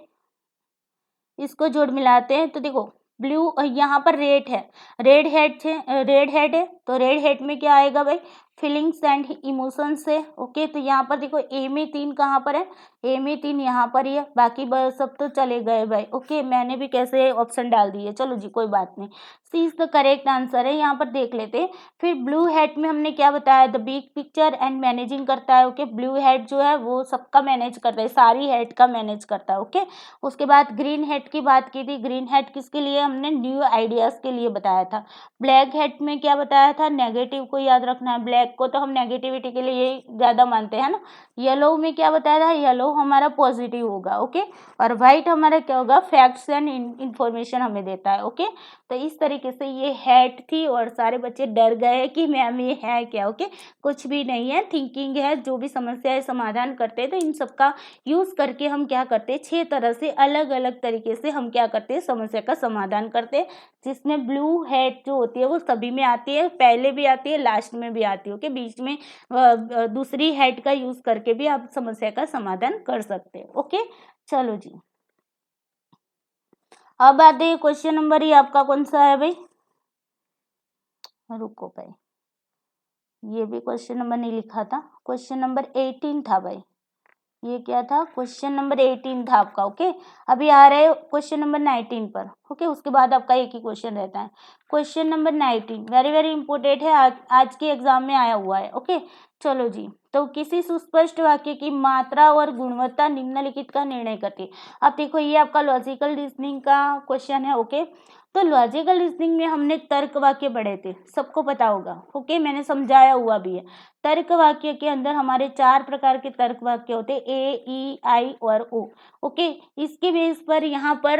S1: इसको जोड़ मिलाते हैं। तो देखो ब्लू, यहाँ पर रेड है, रेड हेड है, तो रेड हेड में क्या आएगा भाई, फीलिंग्स एंड इमोशंस है। ओके, तो यहाँ पर देखो ए में 3 कहाँ पर है, ए में 3 यहाँ पर ही है, बाकी सब तो चले गए भाई। ओके, मैंने भी कैसे ऑप्शन डाल दिए, चलो जी कोई बात नहीं, सी इज द करेक्ट आंसर है। यहाँ पर देख लेते हैं। फिर ब्लू हेड में हमने क्या बताया, the big picture and managing करता है। ओके, ब्लू हेड जो है वो सबका मैनेज करता है, सारी हेड का मैनेज करता है। ओके, उसके बाद ग्रीन हेड की बात की थी, ग्रीन हेड किसके लिए, हमने न्यू आइडियाज के लिए बताया था। ब्लैक हेड में क्या बताया था, नेगेटिव को याद रखना है, ब्लैक को तो हम नेगेटिविटी के लिए ज्यादा मानते हैं ना। येलो में क्या बताया था, येलो हमारा पॉजिटिव होगा। ओके, और व्हाइट हमारा क्या होगा, फैक्ट्स एंड इंफॉर्मेशन हमें देता है। ओके, तो इस तरीके से ये हेड थी और सारे बच्चे डर गए कि मैम ये है क्या। ओके, कुछ भी नहीं है, थिंकिंग है, जो भी समस्या है समाधान करते हैं, तो इन सबका यूज करके हम क्या करते हैं, 6 तरह से अलग अलग तरीके से हम क्या करते हैं, समस्या का समाधान करते हैं, जिसमें ब्लू हेड जो होती है वो सभी में आती है, पहले भी आती है, लास्ट में भी आती है। ओके, बीच में दूसरी हेड का यूज करके भी आप समस्या का समाधान कर सकते हैं। ओके, चलो जी अब आते हैं क्वेश्चन नंबर, ये आपका कौन सा है भाई, रुको भाई, ये भी क्वेश्चन नंबर नहीं लिखा था, क्वेश्चन नंबर 18 था भाई, ये क्या था, क्वेश्चन नंबर 18 था आपका। ओके, अभी आ रहे क्वेश्चन नंबर 19 पर। ओके, उसके बाद आपका एक ही क्वेश्चन रहता है। Question number 19 very very important है, आज के एग्जाम में आया हुआ है। ओके, चलो जी, तो किसी सुस्पष्ट वाक्य की मात्रा और गुणवत्ता निम्नलिखित का निर्णय करती है। अब देखो ये आपका लॉजिकल रीजनिंग का क्वेश्चन है। ओके, तो लॉजिकल रीजनिंग में हमने तर्क वाक्य पढ़े थे, सबको पता होगा। ओके, मैंने समझाया हुआ भी है। तर्क वाक्य के अंदर हमारे 4 प्रकार के तर्क वाक्य होते हैं, ए, ई, आई और ओ। ओके, इसके बेस पर यहाँ पर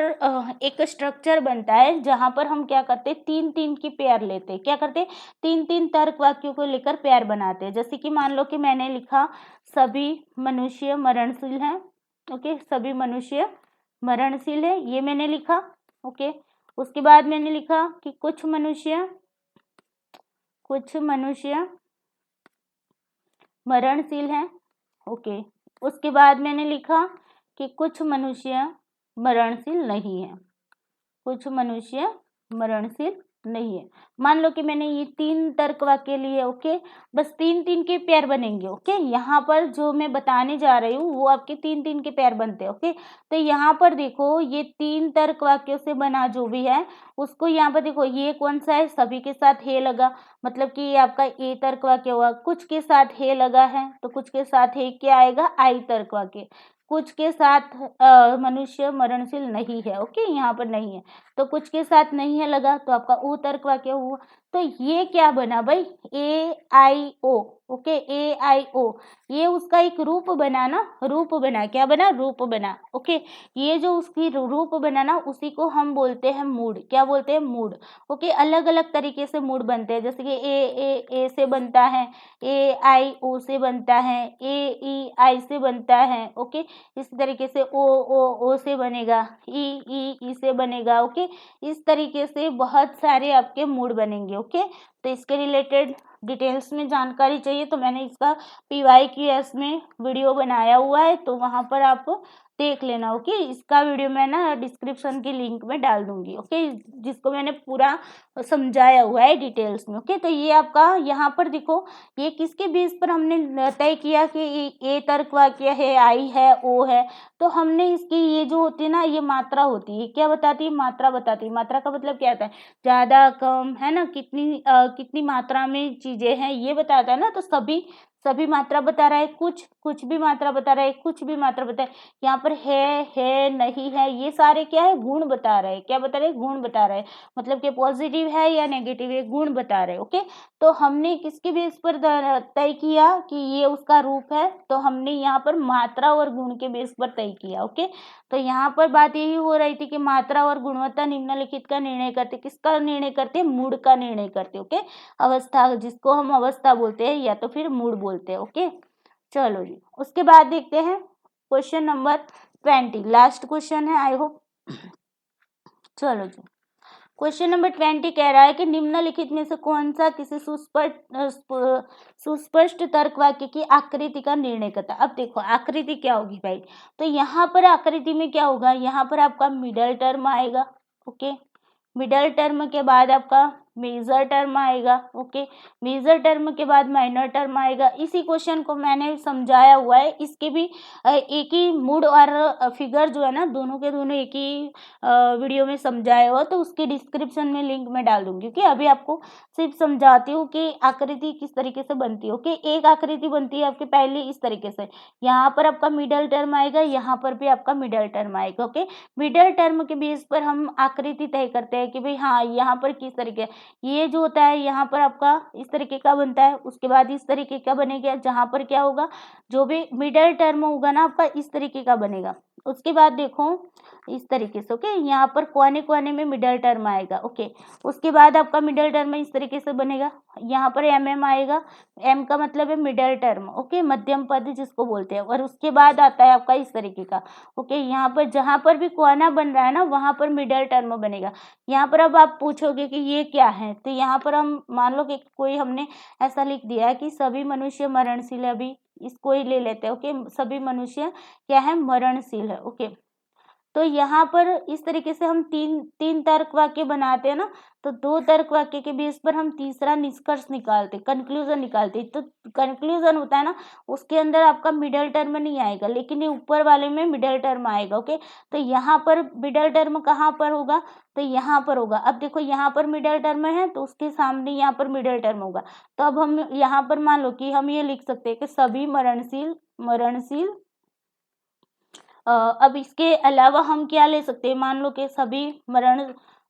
S1: एक स्ट्रक्चर बनता है, जहां पर हम क्या करते हैं, 3-3 की पेयर लेते हैं। क्या करते हैं, 3-3 तर्क वाक्यों को लेकर पेयर बनाते हैं। जैसे कि मान लो कि मैंने लिखा सभी मनुष्य मरणशील हैं। ओके, सभी मनुष्य मरणशील है, ये मैंने लिखा। ओके, उसके बाद मैंने लिखा कि कुछ मनुष्य मरणशील हैं। ओके, उसके बाद मैंने लिखा कि कुछ मनुष्य मरणशील नहीं है, कुछ मनुष्य मरणशील नहीं है। मान लो कि मैंने ये 3 तर्क वाक्य लिए। ओके, बस 3-3 के पेयर बनेंगे। ओके, यहाँ पर जो मैं बताने जा रही हूँ वो आपके 3-3 के पेयर बनते हैं। ओके, तो यहाँ पर देखो ये 3 तर्क वाक्यों से बना जो भी है उसको यहाँ पर देखो, ये कौन सा है, सभी के साथ हे लगा, मतलब कि ये आपका ए तर्क वाक्य हुआ। कुछ के साथ हे लगा है तो कुछ के साथ हे क्या आएगा, आई तर्क वाक्य। कुछ के साथ मनुष्य मरणशील नहीं है। ओके, यहाँ पर नहीं है, तो कुछ के साथ नहीं है लगा तो आपका ऊ तर्क वाक्य हुआ। तो ये क्या बना भाई, ए आई ओ। ओके, ए आई ओ, ये उसका एक रूप बना ना, रूप बना, क्या बना, रूप बना। ओके, ये जो उसकी रूप बना ना उसी को हम बोलते हैं मूड। क्या बोलते हैं, मूड। ओके, अलग अलग तरीके से मूड बनते हैं, जैसे कि ए से बनता है, ए आई ओ से बनता है, ए ई आई से बनता है। ओके, इस तरीके से ओ से बनेगा, ई से बनेगा। ओके, इस तरीके से बहुत सारे आपके मूड बनेंगे। ओके, तो इसके रिलेटेड डिटेल्स में जानकारी चाहिए तो मैंने इसका PYQS में वीडियो बनाया हुआ है, तो वहां पर आप देख लेना। ओके, इसका वीडियो मैं ना डिस्क्रिप्शन की लिंक में डाल दूंगी। ओके, जिसको मैंने पूरा समझाया हुआ है डिटेल्स में। ओके, तो ये आपका यहाँ पर देखो, ये किसके बेस पर हमने तय किया कि ए तर्क वाक्य है, आई है, ओ है। तो हमने इसकी ये जो होती है ना, ये मात्रा होती है, क्या बताती है? मात्रा बताती है। मात्रा का मतलब क्या होता है? ज्यादा, कम, है ना, कितनी मात्रा में चीजें हैं, ये बताता है ना। तो सभी मात्रा बता रहा है, कुछ भी मात्रा बता रहा है, कुछ भी मात्रा बता रहा है। यहाँ पर है, नहीं है, ये सारे क्या है? गुण बता रहे हैं। क्या बता रहे हैं? गुण बता रहे हैं। मतलब कि पॉजिटिव है या नेगेटिव है, गुण बता रहे हैं। ओके, तो हमने किसके बेस पर तय किया कि ये उसका रूप है? तो हमने यहाँ पर मात्रा और गुण के बेस पर तय किया। ओके, तो यहाँ पर बात यही हो रही थी कि मात्रा और गुणवत्ता निम्नलिखित का निर्णय करते। किसका निर्णय करते? मूड का निर्णय करते। ओके, अवस्था, जिसको हम अवस्था बोलते हैं या तो फिर मूड बोलते हैं। ओके, चलो जी, उसके बाद देखते हैं क्वेश्चन नंबर 20, लास्ट क्वेश्चन है, आई होप। चलो जी, क्वेश्चन नंबर 20 कह रहा है कि निम्नलिखित में से कौन सा किसी सुस्पष्ट तर्क वाक्य की आकृति का निर्णय करता है? अब देखो आकृति क्या होगी भाई, तो यहाँ पर आकृति में क्या होगा? यहाँ पर आपका मिडल टर्म आएगा। ओके, मिडल टर्म के बाद आपका मेजर टर्म आएगा। ओके, मेजर टर्म के बाद माइनर टर्म आएगा। इसी क्वेश्चन को मैंने समझाया हुआ है, इसके भी एक ही मूड और फिगर जो है ना, दोनों के दोनों एक ही वीडियो में समझाया हुआ, तो उसकी डिस्क्रिप्शन में लिंक में डाल दूंगी। ओके, अभी आपको सिर्फ समझाती हूँ कि आकृति किस तरीके से बनती है। ओके, एक आकृति बनती है आपकी पहले इस तरीके से, यहाँ पर आपका मिडल टर्म आएगा, यहाँ पर भी आपका मिडल टर्म आएगा। ओके, मिडल टर्म के बेस पर हम आकृति तय करते हैं कि भाई हाँ, यहाँ पर किस तरीके, ये जो होता है यहाँ पर आपका इस तरीके का बनता है, उसके बाद इस तरीके का बनेगा, जहां पर क्या होगा, जो भी मिडल टर्म होगा ना आपका इस तरीके का बनेगा। उसके बाद देखो इस तरीके से। ओके, यहाँ पर कोने कोने में मिडल टर्म आएगा। ओके, उसके बाद आपका मिडल टर्म इस तरीके से बनेगा, यहाँ पर एम आएगा, एम का मतलब है मिडल टर्म। ओके, मध्यम पद जिसको बोलते हैं, और उसके बाद आता है आपका इस तरीके का। ओके, यहाँ पर जहां पर भी कोना बन रहा है ना, वहां पर मिडल टर्म बनेगा। यहाँ पर अब आप पूछोगे कि ये क्या है, तो यहाँ पर हम मान लो कि कोई हमने ऐसा लिख दिया है कि सभी मनुष्य मरणशील है। अभी इसको ही ले लेते हैं। ओके, सभी मनुष्य क्या है? मरणशील है। ओके, तो यहाँ पर इस तरीके से हम तीन तीन तर्क वाक्य बनाते हैं ना, तो दो तर्क वाक्य के बेस पर हम तीसरा निष्कर्ष निकालते, कंक्लूजन निकालते। तो कंक्लूजन होता है ना, उसके अंदर आपका मिडल टर्म नहीं आएगा, लेकिन ये ऊपर वाले में मिडल टर्म आएगा। ओके, तो यहाँ पर मिडल टर्म कहाँ पर होगा? तो यहाँ पर होगा। अब देखो यहाँ पर मिडल टर्म है, तो उसके सामने यहाँ पर मिडल टर्म होगा। तो अब हम यहाँ पर मान लो कि हम ये लिख सकते हैं कि सभी मरणशील अब इसके अलावा हम क्या ले सकते हैं? मान लो कि सभी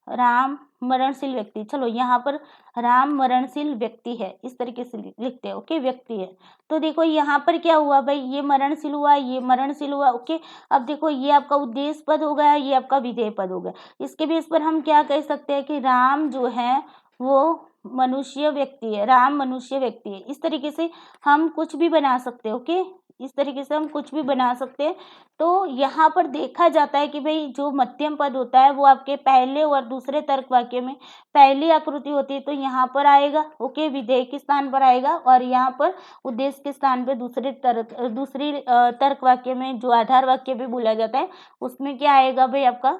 S1: राम मरणशील व्यक्ति, चलो यहाँ पर राम मरणशील व्यक्ति है, इस तरीके से लिखते हैं। ओके, व्यक्ति है, तो देखो यहाँ पर क्या हुआ भाई, ये मरणशील हुआ, ये मरणशील हुआ। ओके, अब देखो ये आपका उद्देश्य पद हो गया, ये आपका विधेय पद हो गया। इसके बेस पर हम क्या कह सकते हैं कि राम जो है वो मनुष्य व्यक्ति है, राम मनुष्य व्यक्ति है। इस तरीके से हम कुछ भी बना सकते हैं। ओके, इस तरीके से हम कुछ भी बना सकते हैं। तो यहाँ पर देखा जाता है कि भाई जो मध्यम पद होता है वो आपके पहले और दूसरे तर्क वाक्य में पहली आकृति होती है, तो यहाँ पर आएगा। ओके, विधेय के स्थान पर आएगा, और यहाँ पर उद्देश्य के स्थान पे दूसरी तर्क वाक्य में जो आधार वाक्य भी बोला जाता है, उसमें क्या आएगा भाई? आपका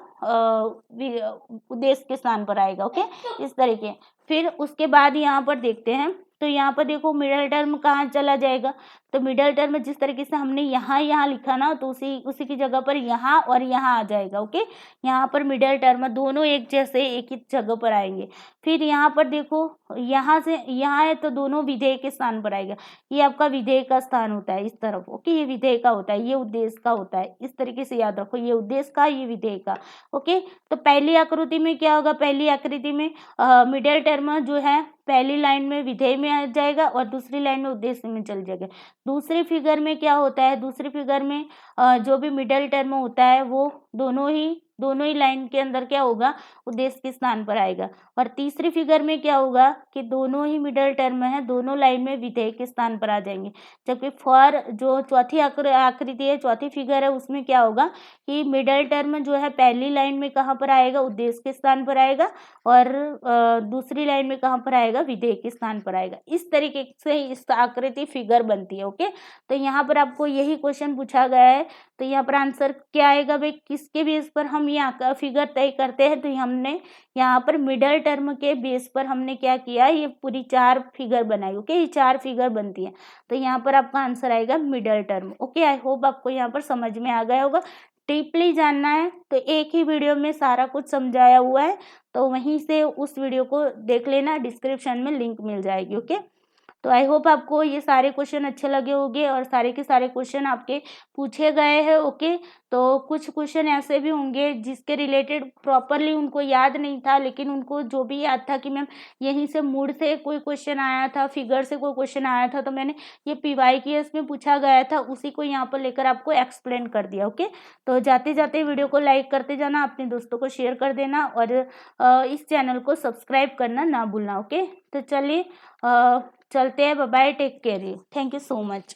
S1: उद्देश्य के स्थान पर आएगा। ओके, इस तरीके। फिर उसके बाद यहाँ पर देखते हैं, तो यहाँ पर देखो मिडल टर्म कहाँ चला जाएगा? तो मिडल टर्म जिस तरीके से हमने यहाँ लिखा ना, तो उसी की जगह पर यहाँ और यहाँ आ जाएगा। ओके, यहाँ पर मिडल टर्म दोनों एक जैसे एक ही जगह पर आएंगे। फिर यहाँ पर देखो यहाँ से यहाँ है, तो दोनों विधेय के स्थान पर आएगा। ये आपका विधेय का स्थान होता है इस तरफ। ओके, ये विधेय का होता है, ये उद्देश्य का होता है। इस तरीके से याद रखो, ये उद्देश्य का, ये विधेय का। ओके, तो पहली आकृति में क्या होगा? पहली आकृति में मिडल टर्म जो है पहली लाइन में विधेय में आ जाएगा, और दूसरी लाइन में उद्देश्य में चल जाएगा। दूसरी फिगर में क्या होता है? दूसरी फिगर में जो भी मिडल टर्म होता है वो दोनों ही दोनों ही लाइन के अंदर क्या होगा, उद्देश्य के स्थान पर आएगा। और तीसरी फिगर में क्या होगा कि दोनों ही मिडल टर्म है, दोनों लाइन में विधेय के स्थान पर आ जाएंगे। जबकि फॉर जो चौथी आकृति है, चौथी फिगर है, उसमें क्या होगा कि मिडल टर्म जो है पहली लाइन में कहाँ पर आएगा, उद्देश्य के स्थान पर आएगा, और दूसरी लाइन में कहाँ पर आएगा, विधेय के स्थान पर आएगा। इस तरीके से इस आकृति फिगर बनती है। ओके, तो यहाँ पर आपको यही क्वेश्चन पूछा गया है, तो यहाँ पर आंसर क्या आएगा भाई, किसके बेस पर हम यहाँ फिगर तय करते हैं, तो हमने यहाँ पर मिडल टर्म के बेस पर हमने क्या किया, ये पूरी 4 फिगर बनाई। ओके, ये 4 फिगर बनती है, तो यहाँ पर आपका आंसर आएगा middle term. Okay, I hope आपको यहाँ पर समझ में आ गया होगा। डीपली जानना है तो एक ही वीडियो में सारा कुछ समझाया हुआ है, तो वहीं से उस वीडियो को देख लेना, डिस्क्रिप्शन में लिंक मिल जाएगी। ओके, तो आई होप आपको ये सारे क्वेश्चन अच्छे लगे होंगे और सारे के सारे क्वेश्चन आपके पूछे गए हैं। ओके, तो कुछ क्वेश्चन ऐसे भी होंगे जिसके रिलेटेड प्रॉपरली उनको याद नहीं था, लेकिन उनको जो भी याद था कि मैम यहीं से मूड से कोई क्वेश्चन आया था, फिगर से कोई क्वेश्चन आया था, तो मैंने ये PYQS में पूछा गया था, उसी को यहाँ पर लेकर आपको एक्सप्लेन कर दिया। ओके, तो जाते जाते वीडियो को लाइक करते जाना, अपने दोस्तों को शेयर कर देना, और इस चैनल को सब्सक्राइब करना ना भूलना। ओके, तो चलिए चलते हैं, bye bye, take care, thank you so much.